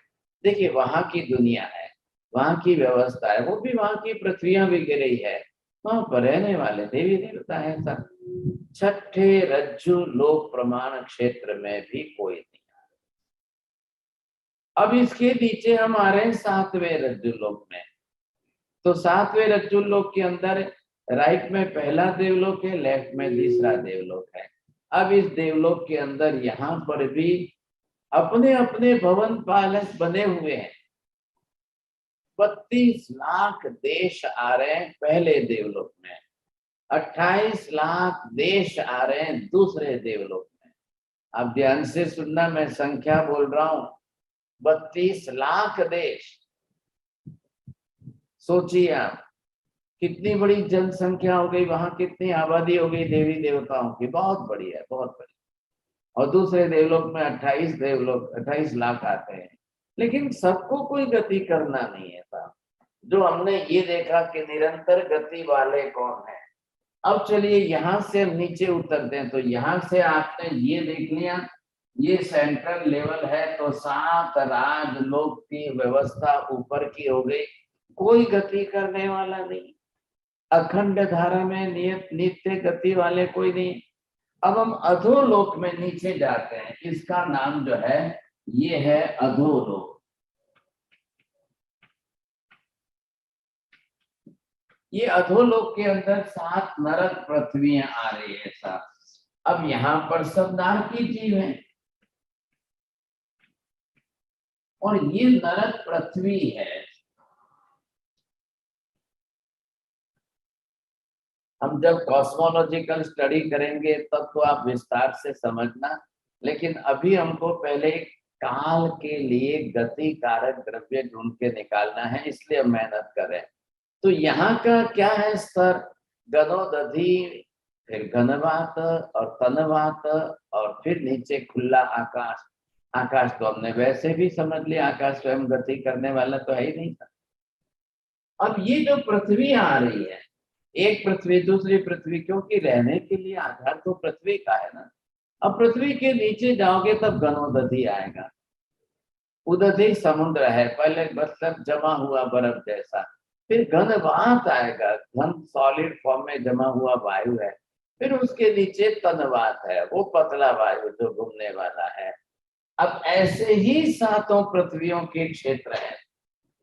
देखिए वहां की दुनिया है, वहां की व्यवस्था है, वो भी वहां की पृथ्वियां भी गिरी है, वहां पर रहने वाले देवी देवता है सब। 6ठे रज्जु लोक प्रमाण क्षेत्र में भी कोई नहीं। अब इसके नीचे हम आ रहे हैं 7वें रज्जु लोक में। तो 7वें रज्जु लोक के अंदर राइट में पहला देवलोक है, लेफ्ट में तीसरा देवलोक है। अब इस देवलोक के अंदर यहाँ पर भी अपने अपने भवन पालक बने हुए हैं। 32 लाख देश आ रहे हैं पहले देवलोक में, 28 लाख देश आ रहे हैं दूसरे देवलोक में। आप ध्यान से सुनना, मैं संख्या बोल रहा हूं, 32 लाख देश। सोचिए आप कितनी बड़ी जनसंख्या हो गई, वहां कितनी आबादी हो गई देवी देवताओं की, बहुत बड़ी है, बहुत बड़ी। और दूसरे देवलोक में 28 लाख आते हैं, लेकिन सबको कोई गति करना नहीं है साहब। जो हमने ये देखा कि निरंतर गति वाले कौन है। अब चलिए यहां से हम नीचे उतरते हैं। तो यहां से आपने ये देख लिया, ये सेंट्रल लेवल है, तो 7 राजलोक की व्यवस्था ऊपर की हो गई, कोई गति करने वाला नहीं, अखंड धारा में नियत नित्य गति वाले कोई नहीं। अब हम अधोलोक में नीचे जाते हैं, इसका नाम जो है ये है अधोलोक। ये अधोलोक के अंदर 7 नरक पृथ्वियां आ रही है साथ। अब यहाँ पर सब नारकी जीव है, और ये नरक पृथ्वी है। हम जब कॉस्मोलॉजिकल स्टडी करेंगे तब तो आप विस्तार से समझना, लेकिन अभी हमको पहले काल के लिए गति कारक द्रव्य ढूंढ के निकालना है, इसलिए हम मेहनत कर रहे हैं। तो यहाँ का क्या है स्तर, गनोदधि, फिर घनवात और तनवात, और फिर नीचे खुला आकाश। आकाश तो हमने वैसे भी समझ लिया, आकाश स्वयं गति करने वाला तो है ही नहीं था। अब ये जो पृथ्वी आ रही है, एक पृथ्वी दूसरी पृथ्वी, क्योंकि रहने के लिए आधार तो पृथ्वी का है ना। अब पृथ्वी के नीचे जाओगे तब गनोदधि आएगा। उदधि समुद्र है, पहले मतलब जमा हुआ बर्फ जैसा, फिर घनवात आएगा, घन सॉलिड फॉर्म में जमा हुआ वायु है, फिर उसके नीचे तनवात है, वो पतला वायु जो घूमने वाला है। अब ऐसे ही 7 पृथ्वियों के क्षेत्र हैं,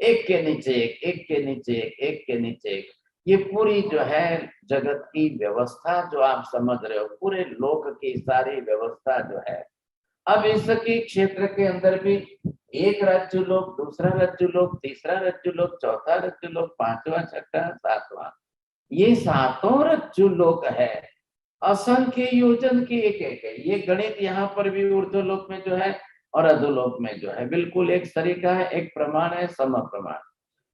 एक के नीचे एक, एक के नीचे एक, एक के नीचे एक। ये पूरी जो है जगत की व्यवस्था जो आप समझ रहे हो, पूरे लोक की सारी व्यवस्था जो है। अब इसके क्षेत्र के अंदर भी एक रज्जु लोक, दूसरा रज्जु लोक, तीसरा रज्जु लोक, चौथा रज्जु लोक, 5वां, 6वां, 7वां, ये 7 रज्जु लोक है। असंख्य योजन की एक एक है। ये गणित यहाँ पर भी ऊर्ध्वलोक में जो है और अधोलोक में जो है बिल्कुल एक तरीका है, एक प्रमाण है, सम प्रमाण।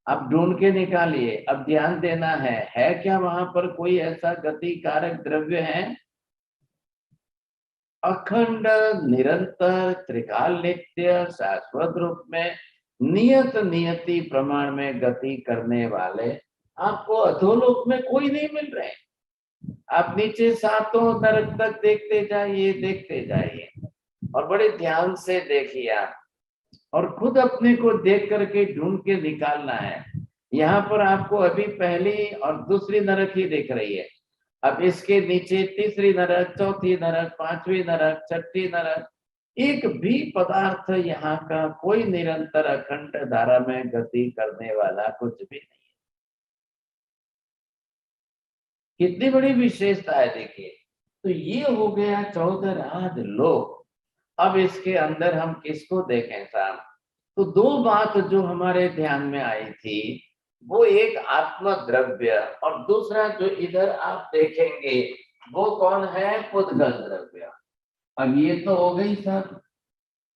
अब ढूंढ के निकालिए। अब ध्यान देना है क्या वहां पर कोई ऐसा गति कारक द्रव्य है अखंड निरंतर त्रिकाल नित्य शाश्वत रूप में नियत नियति प्रमाण में गति करने वाले? आपको अधोलोक में कोई नहीं मिल रहे। आप नीचे 7 नरक तक देखते जाइए, देखते जाइए, और बड़े ध्यान से देखिए आप, और खुद अपने को देख करके ढूंढ के निकालना है। यहाँ पर आपको अभी पहली और दूसरी नरक ही दिख रही है। अब इसके नीचे तीसरी नरक, चौथी नरक, 5वीं नरक, 6ठी नरक, एक भी पदार्थ यहाँ का कोई निरंतर अखंड धारा में गति करने वाला कुछ भी नहीं। कितनी बड़ी विशेषता है देखिए। तो ये हो गया 14 राजलोक। अब इसके अंदर हम किसको देखें साहब? तो 2 बात जो हमारे ध्यान में आई थी, वो एक आत्म द्रव्य, और दूसरा जो इधर आप देखेंगे वो कौन है? पुद्गल द्रव्य। अब ये तो हो गई सब।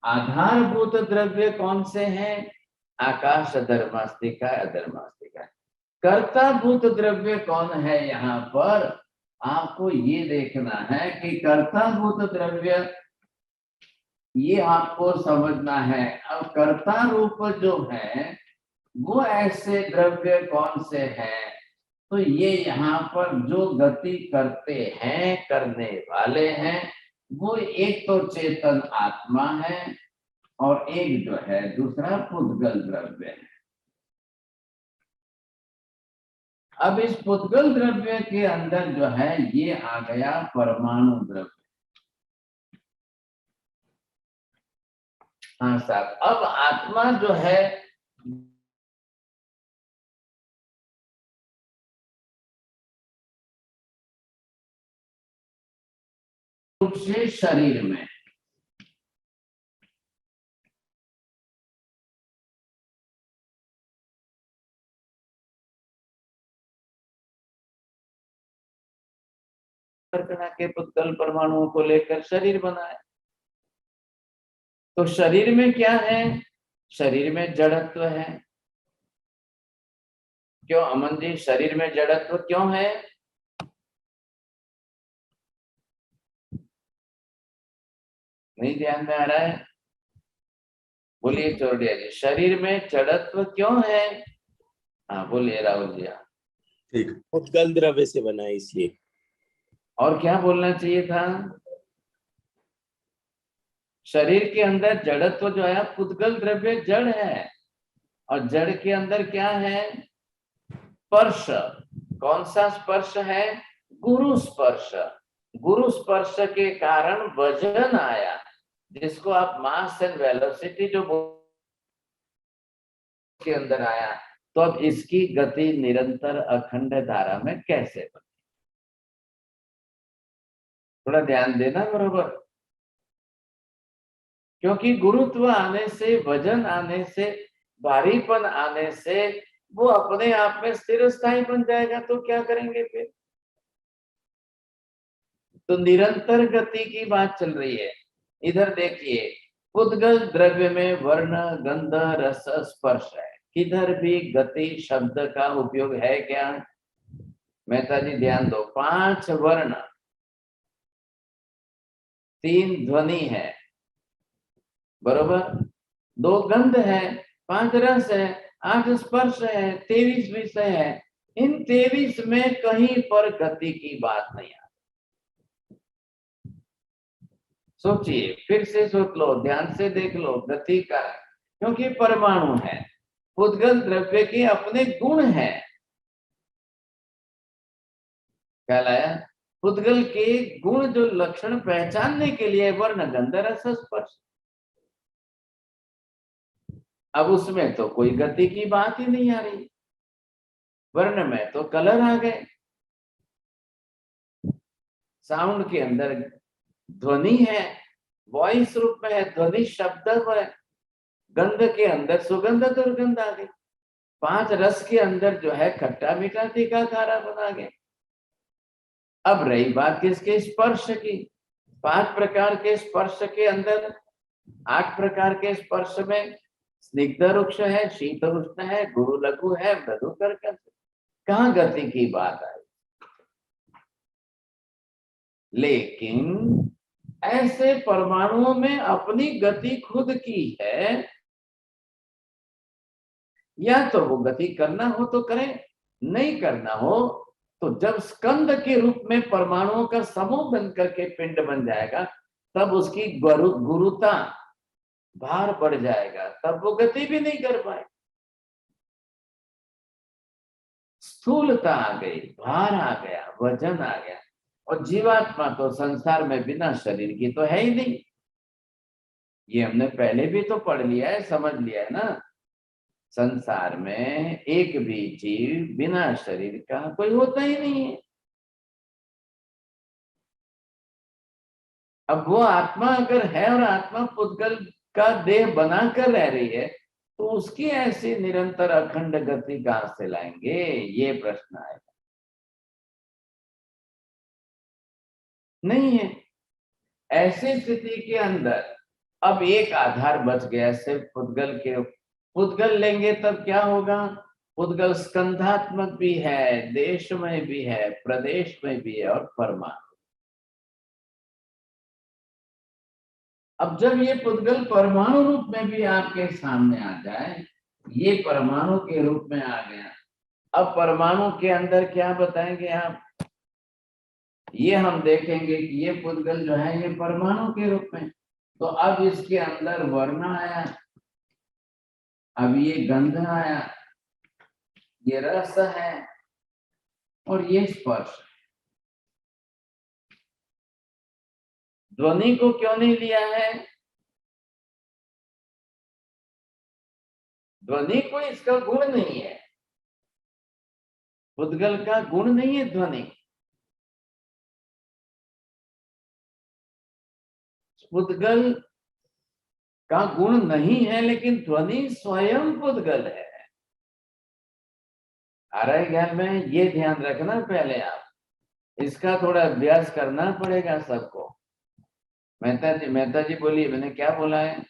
आधारभूत द्रव्य कौन से हैं? आकाश, धर्मास्तिका, अधर्मास्तिका। कर्ताभूत द्रव्य कौन है? यहाँ पर आपको ये देखना है कि कर्ताभूत द्रव्य ये आपको समझना है। अब कर्ता रूप जो है वो ऐसे द्रव्य कौन से हैं? तो ये यहाँ पर जो गति करते हैं, करने वाले हैं, वो एक तो चेतन आत्मा है और एक जो है दूसरा पुद्गल द्रव्य है। अब इस पुद्गल द्रव्य के अंदर जो है ये आ गया परमाणु द्रव्य। हाँ साहब, अब आत्मा जो है रूप से शरीर में, के पुद्गल परमाणुओं को लेकर शरीर बना है। तो शरीर में क्या है? शरीर में जड़त्व है। क्यों अमन जी, शरीर में जड़त्व क्यों है? नहीं ध्यान में आ रहा है? बोलिए चौड़िया जी, शरीर में जड़त्व क्यों है? हाँ बोलिए राहुल जी। हाँ, ठीक। उद्गल द्रव्य से बना है इसलिए। और क्या बोलना चाहिए था? शरीर के अंदर जड़त्व जो है पुद्गल द्रव्य जड़ है, और जड़ के अंदर क्या है? स्पर्श। कौन सा स्पर्श है? गुरु स्पर्श। गुरु स्पर्श के कारण वजन आया, जिसको आप मास एंड वेलोसिटी जो के अंदर आया। तो अब इसकी गति निरंतर अखंड धारा में कैसे बने? थोड़ा ध्यान देना बरोबर, क्योंकि गुरुत्व आने से, वजन आने से, भारीपन आने से वो अपने आप में स्थिर स्थायी बन जाएगा। तो क्या करेंगे फिर? तो निरंतर गति की बात चल रही है। इधर देखिए, पुद्गल द्रव्य में वर्ण, गंध, रस, स्पर्श है। किधर भी गति शब्द का उपयोग है क्या? मेहता जी ध्यान दो, 5 वर्ण, 3 ध्वनि है, बरोबर, 2 गंध है, 5 रस है, 8 स्पर्श है, 23 विषय है। इन 23 में कहीं पर गति की बात नहीं आती। सोचिए, फिर से सोच लो, ध्यान से देख लो गति का, क्योंकि परमाणु है। पुद्गल द्रव्य के अपने गुण हैं। क्या लाया? पुद्गल के गुण जो लक्षण पहचानने के लिए वर्ण, गंध, रस, स्पर्श। अब उसमें तो कोई गति की बात ही नहीं आ रही। वर्ण में तो कलर आ गए, साउंड के अंदर ध्वनि है, वॉइस रूप में है, ध्वनि शब्द है। गंध के अंदर सुगंध, दुर्गंध आ गई। 5 रस के अंदर जो है खट्टा, मीठा, तीखा, खारा बना गया। अब रही बात किसके? स्पर्श की। 5 प्रकार के स्पर्श के अंदर 8 प्रकार के स्पर्श में स्निग्ध रुक्ष है, शीत उष्ण है, गुरु लघु है, मृदु कर्कश। कहाँ गति की बात आई? लेकिन ऐसे परमाणुओं में अपनी गति खुद की है, या तो वो गति करना हो तो करें, नहीं करना हो तो जब स्कंद के रूप में परमाणुओं का समूह बनकर के पिंड बन जाएगा, तब उसकी गुरुता, भार बढ़ जाएगा, तब वो गति भी नहीं कर पाए। स्थूलता आ गई, भार आ गया, वजन आ गया। और जीवात्मा तो संसार में बिना शरीर की तो है ही नहीं। ये हमने पहले भी तो पढ़ लिया है, समझ लिया है ना। संसार में एक भी जीव बिना शरीर का कोई होता ही नहीं है। अब वो आत्मा अगर है और आत्मा पुद्गल का देह बनाकर रह रही है, तो उसकी ऐसी निरंतर अखंड गति कहां से लाएंगे? ये प्रश्न आएगा। नहीं है। ऐसी स्थिति के अंदर अब एक आधार बच गया सिर्फ पुद्गल के। पुद्गल लेंगे तब क्या होगा? पुद्गल स्कंधात्मक भी है, देश में भी है, प्रदेश में भी है, और परमाणु। अब जब ये पुद्गल परमाणु रूप में भी आपके सामने आ जाए, ये परमाणु के रूप में आ गया। अब परमाणु के अंदर क्या बताएंगे आप? ये हम देखेंगे कि ये पुद्गल जो है ये परमाणु के रूप में। तो अब इसके अंदर वर्ण आया, अब ये गंध आया, ये रस है, और ये स्पर्श। ध्वनि को क्यों नहीं लिया है? ध्वनि को इसका गुण नहीं है, पुद्गल का गुण नहीं है ध्वनि। पुद्गल का गुण नहीं है, लेकिन ध्वनि स्वयं पुद्गल है। आ रहा है ध्यान में? ये ध्यान रखना पहले आप, इसका थोड़ा अभ्यास करना पड़ेगा सबको। मेहता जी बोलिए, मैंने क्या बोला है?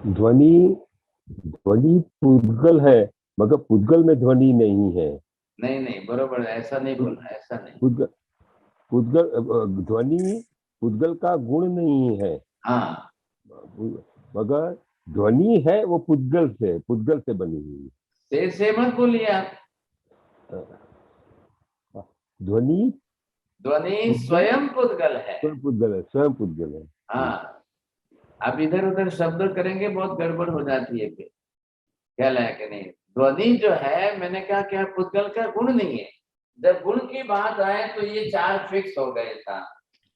ध्वनि पुद्गल है, मगर पुद्गल में ध्वनि नहीं है। नहीं बरोबर, ऐसा नहीं बोलना, ऐसा नहीं। पुद्गल ध्वनि पुद्गल का गुण नहीं है। हाँ, मगर ध्वनि है वो पुद्गल से बनी हुई। से मत बोलिए आप। ध्वनि ध्वनि स्वयं पुद्गल है। स्वयं पुद्गल है, स्वयं पुद्गल है। हाँ, आप इधर उधर शब्द करेंगे बहुत गड़बड़ हो जाती है फिर, ख्याल है कि नहीं। ध्वनि जो है, मैंने कहा क्या पुद्गल का गुण नहीं है। जब गुण की बात आए तो ये चार फिक्स हो गए था।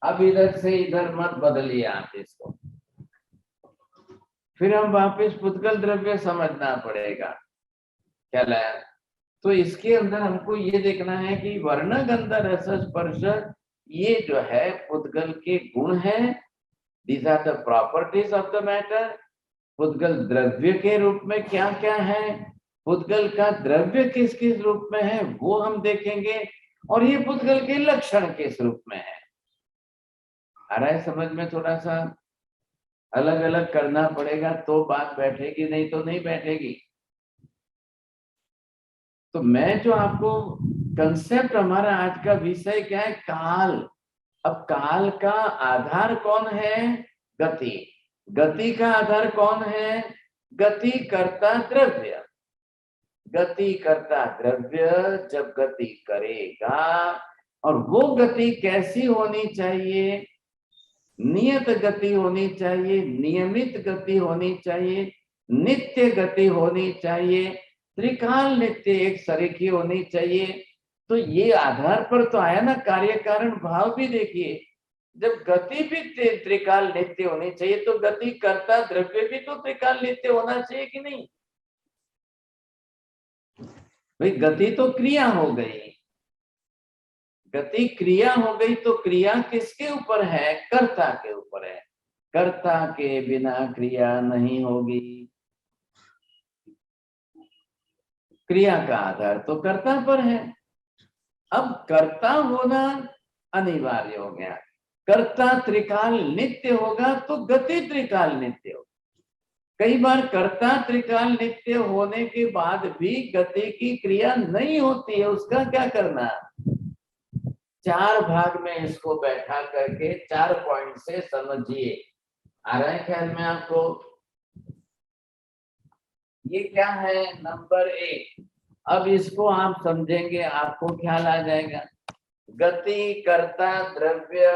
अब इधर से इधर मत बदलिए आप इसको, फिर हम वापिस पुद्गल द्रव्य समझना पड़ेगा, ख्याल है। तो इसके अंदर हमको ये देखना है कि वर्ण गंध रस स्पर्श ये जो है पुद्गल के गुण है। These are the properties of the matter। पुद्गल द्रव्य के रूप में क्या क्या है, पुद्गल का द्रव्य किस किस रूप में है वो हम देखेंगे, और ये पुद्गल के लक्षण किस रूप में है। आ रहा है समझ में? थोड़ा सा अलग अलग करना पड़ेगा तो बात बैठेगी, नहीं तो नहीं बैठेगी। तो मैं जो आपको कंसेप्ट, हमारा आज का विषय क्या है, काल। अब काल का आधार कौन है? गति। गति का आधार कौन है? गति करता द्रव्य। गति करता द्रव्य जब गति करेगा, और वो गति कैसी होनी चाहिए? नियत गति होनी चाहिए, नियमित गति होनी चाहिए, नित्य गति होनी चाहिए, त्रिकाल नित्य एक सरीखी होनी चाहिए। तो ये आधार पर तो आया ना कार्य कारण भाव भी। देखिए, जब गति भी त्रिकाल नित्य होनी चाहिए तो गति करता द्रव्य भी तो त्रिकाल नित्य होना चाहिए कि नहीं भाई? गति तो क्रिया हो गई, गति क्रिया हो गई, तो क्रिया किसके ऊपर है? कर्ता के ऊपर है। कर्ता के बिना क्रिया नहीं होगी। क्रिया का आधार तो कर्ता पर है। अब कर्ता होना अनिवार्य हो गया। कर्ता त्रिकाल नित्य होगा तो गति त्रिकाल नित्य होगा। कई बार कर्ता त्रिकाल नित्य होने के बाद भी गति की क्रिया नहीं होती है, उसका क्या करना? चार भाग में इसको बैठा करके 4 पॉइंट से समझिए। आ रहा है ख्याल में आपको? ये क्या है? नंबर 1। अब इसको आप समझेंगे, आपको ख्याल आ जाएगा। गति कर्ता द्रव्य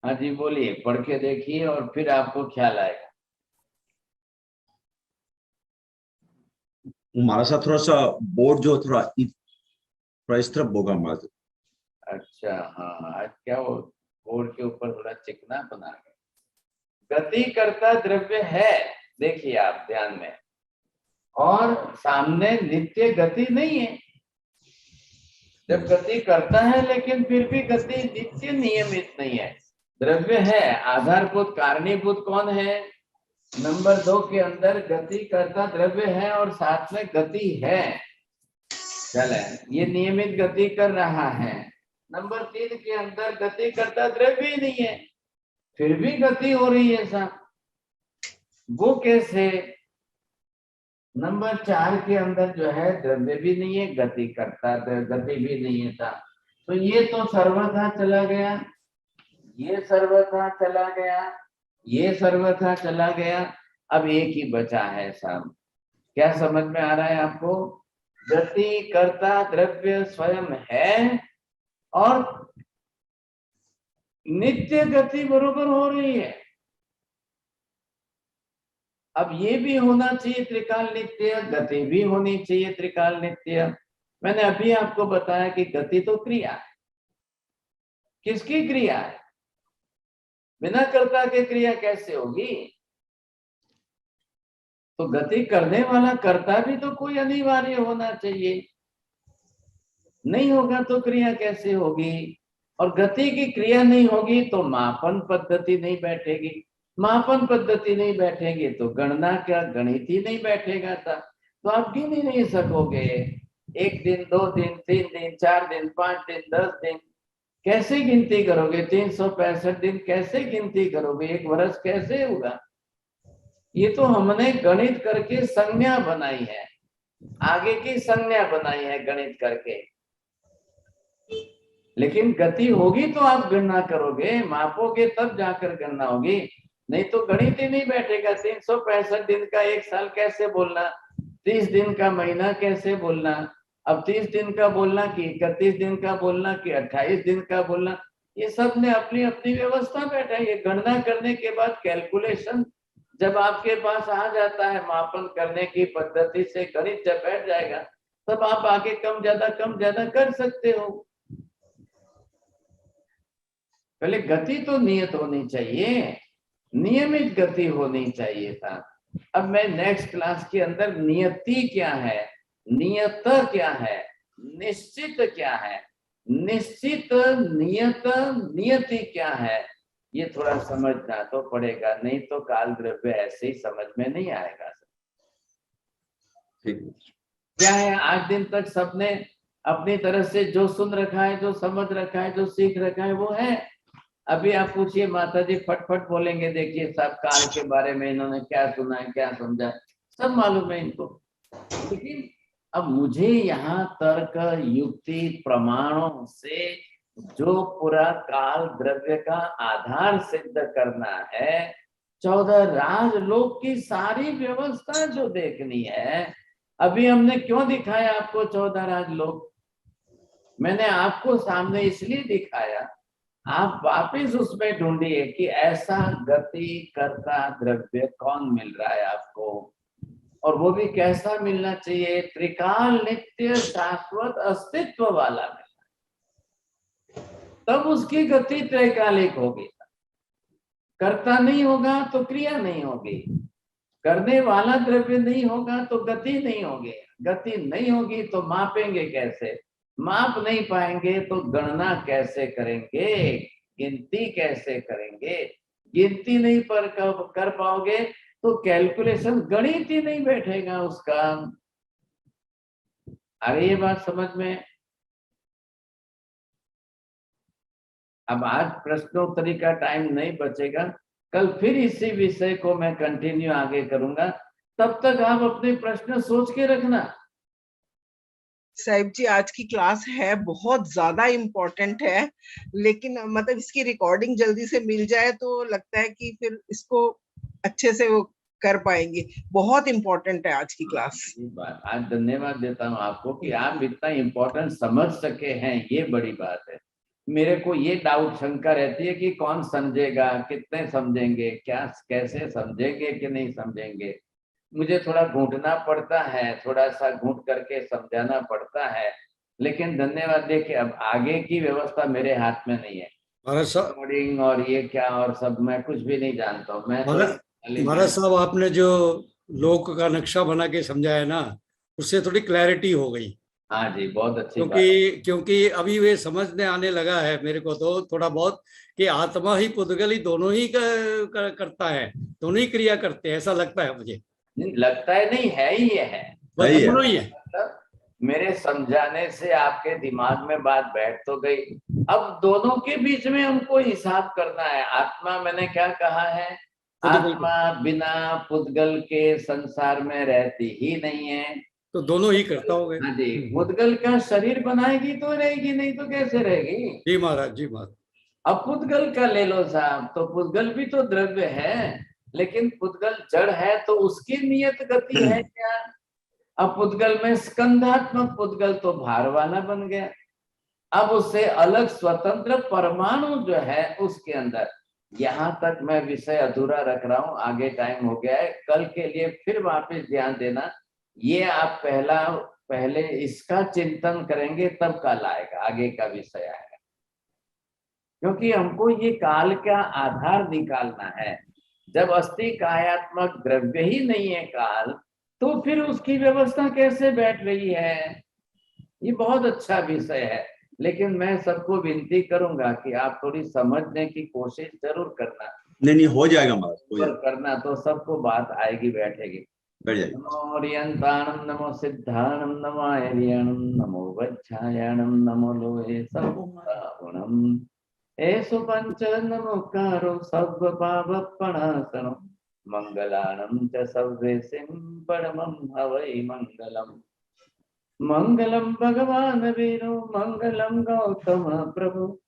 हाँ जी बोलिए, पढ़ के देखिए और फिर आपको ख्याल आएगा। हमारा सा थोड़ा सा बोर्ड जो थोड़ा इस तरफ होगा हमारा। अच्छा, हाँ, आज क्या वो बोर्ड के ऊपर थोड़ा चिकना बना गया। गति करता द्रव्य है, देखिए आप ध्यान में, और सामने नित्य गति नहीं है। जब गति करता है लेकिन फिर भी गति नित्य नियमित नहीं है। द्रव्य है, आधारभूत कारणीभूत कौन है? नंबर 2 के अंदर गति करता द्रव्य है और साथ में गति है, चले ये नियमित गति कर रहा है। नंबर 3 के अंदर गति करता द्रव्य ही नहीं है, फिर भी गति हो रही है साहब, वो कैसे? नंबर 4 के अंदर जो है द्रव्य भी नहीं है, गति करता गति भी नहीं है साहब, तो ये तो सर्वथा चला गया, ये सर्वथा चला गया, ये सर्वथा चला गया। अब एक ही बचा है साहब। क्या समझ में आ रहा है आपको? गति कर्ता द्रव्य स्वयं है और नित्य गति बरोबर हो रही है। अब ये भी होना चाहिए त्रिकाल नित्य, गति भी होनी चाहिए त्रिकाल नित्य। मैंने अभी आपको बताया कि गति तो क्रिया है। किसकी क्रिया है? बिना कर्ता के क्रिया कैसे होगी? तो गति करने वाला कर्ता भी तो कोई अनिवार्य होना चाहिए, नहीं होगा तो क्रिया कैसे होगी? और गति की क्रिया नहीं होगी तो मापन पद्धति नहीं बैठेगी, मापन पद्धति नहीं बैठेगी तो गणना क्या गणित ही नहीं बैठेगा था। तो आप गिन ही नहीं सकोगे। 1 दिन 2 दिन 3 दिन 4 दिन 5 दिन 10 दिन कैसे गिनती करोगे? 365 दिन कैसे गिनती करोगे? 1 वर्ष कैसे होगा? ये तो हमने गणित करके संज्ञा बनाई है, आगे की संज्ञा बनाई है गणित करके। लेकिन गति होगी तो आप गणना करोगे, मापोगे तब जाकर गणना होगी, नहीं तो गणित ही नहीं बैठेगा। 365 दिन का 1 साल कैसे बोलना, 30 दिन का महीना कैसे बोलना? अब 30 दिन का बोलना कि 31 दिन का बोलना कि 28 दिन का बोलना, ये सब ने अपनी अपनी व्यवस्था बैठाई है। गणना करने के बाद कैलकुलेशन जब आपके पास आ जाता है, मापन करने की पद्धति से गणित जब बैठ जाएगा, तब आप आगे कम ज्यादा कर सकते हो। पहले गति तो नियत होनी चाहिए, नियमित गति होनी चाहिए था। अब मैं नेक्स्ट क्लास के अंदर नियति क्या है, नियत क्या है, निश्चित क्या है, निश्चित नियत नियति क्या है, ये थोड़ा समझना तो पड़ेगा, नहीं तो काल द्रव्य ऐसे ही समझ में नहीं आएगा। क्या है, 8 दिन तक सबने अपनी तरफ से जो सुन रखा है, जो समझ रखा है, जो सीख रखा है वो है। अभी आप पूछिए माता जी, फटफट बोलेंगे, देखिए सब काल के बारे में इन्होंने क्या सुना है, क्या समझा, सब मालूम है इनको। लेकिन अब मुझे यहाँ तर्क युक्ति प्रमाणों से जो पूरा काल द्रव्य का आधार सिद्ध करना है, 14 राजलोक की सारी व्यवस्था जो देखनी है। अभी हमने क्यों दिखाया आपको 14 राजलोक? मैंने आपको सामने इसलिए दिखाया, आप वापस उसमें ढूंढिए कि ऐसा गति करता द्रव्य कौन मिल रहा है आपको, और वो भी कैसा मिलना चाहिए? त्रिकाल नित्य शाश्वत अस्तित्व वाला मिलना, तब उसकी गति त्रैकालिक होगी। कर्ता नहीं होगा तो क्रिया नहीं होगी, करने वाला द्रव्य नहीं होगा तो गति नहीं होगी, गति नहीं होगी तो मापेंगे कैसे, माप नहीं पाएंगे तो गणना कैसे करेंगे, गिनती कैसे करेंगे, गिनती नहीं पर कर पाओगे तो कैलकुलेशन गणित ही नहीं बैठेगा उसका। अरे ये बात समझ में? अब आज प्रश्नोत्तरी का टाइम नहीं बचेगा, कल फिर इसी विषय को मैं कंटिन्यू आगे करूंगा। तब तक आप अपने प्रश्न सोच के रखना। साहिब जी, आज की क्लास है बहुत ज्यादा इम्पोर्टेंट है, लेकिन मतलब इसकी रिकॉर्डिंग जल्दी से मिल जाए तो लगता है कि फिर इसको अच्छे से वो कर पाएंगे। बहुत इम्पोर्टेंट है आज की क्लास। आज धन्यवाद देता हूँ आपको कि आप इतना इम्पोर्टेंट समझ सके हैं, ये बड़ी बात है। मेरे को ये डाउट शंका रहती है कि कौन समझेगा, कितने समझेंगे, क्या कैसे समझेंगे कि नहीं समझेंगे। मुझे थोड़ा घूंटना पड़ता है, थोड़ा सा घूंट करके समझाना पड़ता है, लेकिन धन्यवाद दे कि अब आगे की व्यवस्था मेरे हाथ में नहीं है। रिकॉर्डिंग और ये क्या और सब मैं कुछ भी नहीं जानता हूँ। मैं महाराज साहब, आपने जो लोक का नक्शा बना के समझाया ना, उससे थोड़ी क्लैरिटी हो गई। हाँ जी, बहुत अच्छी क्योंकि अभी वे समझने आने लगा है मेरे को तो थोड़ा बहुत कि आत्मा ही पुद्गल ही दोनों ही करता है, दोनों ही क्रिया करते हैं, ऐसा लगता है मुझे। नहीं लगता है, नहीं है ही ये है, दोनों ही है। मेरे समझाने से आपके दिमाग में बात बैठ तो गई। अब दोनों के बीच में हमको हिसाब करना है। आत्मा, मैंने क्या कहा है, आत्मा बिना पुद्गल के संसार में रहती ही नहीं है। तो दोनों ही करता हो गए। हाँ जी, पुद्गल का शरीर बनाएगी तो रहेगी, नहीं तो कैसे रहेगी। जी महाराज, जी महाराज। अब पुद्गल का ले लो साहब, तो पुद्गल भी तो द्रव्य है, लेकिन पुद्गल जड़ है तो उसकी नियत गति है क्या। अब पुद्गल में स्कंधात्मक पुद्गल तो भार वाला बन गया, अब उससे अलग स्वतंत्र परमाणु जो है उसके अंदर। यहाँ तक मैं विषय अधूरा रख रहा हूँ, आगे टाइम हो गया है, कल के लिए फिर वापस ध्यान देना। ये आप पहले इसका चिंतन करेंगे तब कल आएगा, आगे का विषय आएगा, क्योंकि हमको ये काल का आधार निकालना है। जब अस्थि कायात्मक द्रव्य ही नहीं है काल, तो फिर उसकी व्यवस्था कैसे बैठ रही है। ये बहुत अच्छा विषय है, लेकिन मैं सबको विनती करूंगा कि आप थोड़ी समझने की कोशिश जरूर करना। नहीं हो जाएगा महाराज, हो जाएगा। करना तो सबको बात आएगी, बैठेगी। बैठ जाएगी। नमो ओरियंताणम, नमो सिद्धाणम, नमो आर्यणम, नमो वज्रायणम, नमो लोहे सगुणम, एषु पंच नमोकारो सर्व पावपणासनो, मंगलानं च सर्वेसिं परमं हवै मंगलम्। मंगलम भगवान वीरो, मंगलम गौतम प्रभु,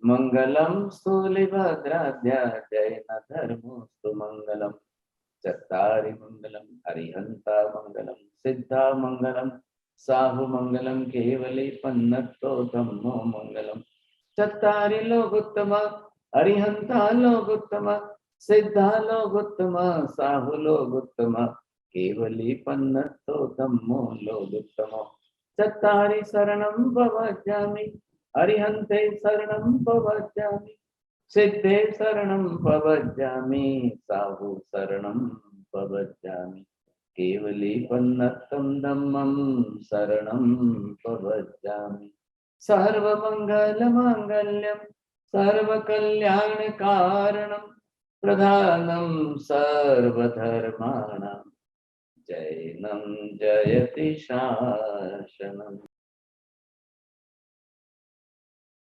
मंगलम स्थूलिभद्राध्या जैन धर्मोस्तु मंगलम। चत्तारि मंगलम हरिहंता मंगलम, सिद्धा मंगलम, साहु मंगलम, केवली पन्नतो धम्मो मंगलम। चत्तारि लोकोत्तम, हरिहंता लोकोत्तम, सिद्धा लोकोत्तम, साहु लोकोत्तम, केवली पन्नतो धम्मो लोकोत्तम। चत्तारि शरणं प्रवक्ष्यामि, हरिहन्ते शरणं प्रवक्ष्यामि, सिद्धे शरणं प्रवक्ष्यामि, साहु शरणं प्रवक्ष्यामि, केवली पन्नतं धम्मं शरणं प्रवक्ष्यामि। सर्वमंगलमांगल्यं सर्वकल्याणकारणं, प्रधानं सर्वधर्माणां, जैनं जयति शासनम्।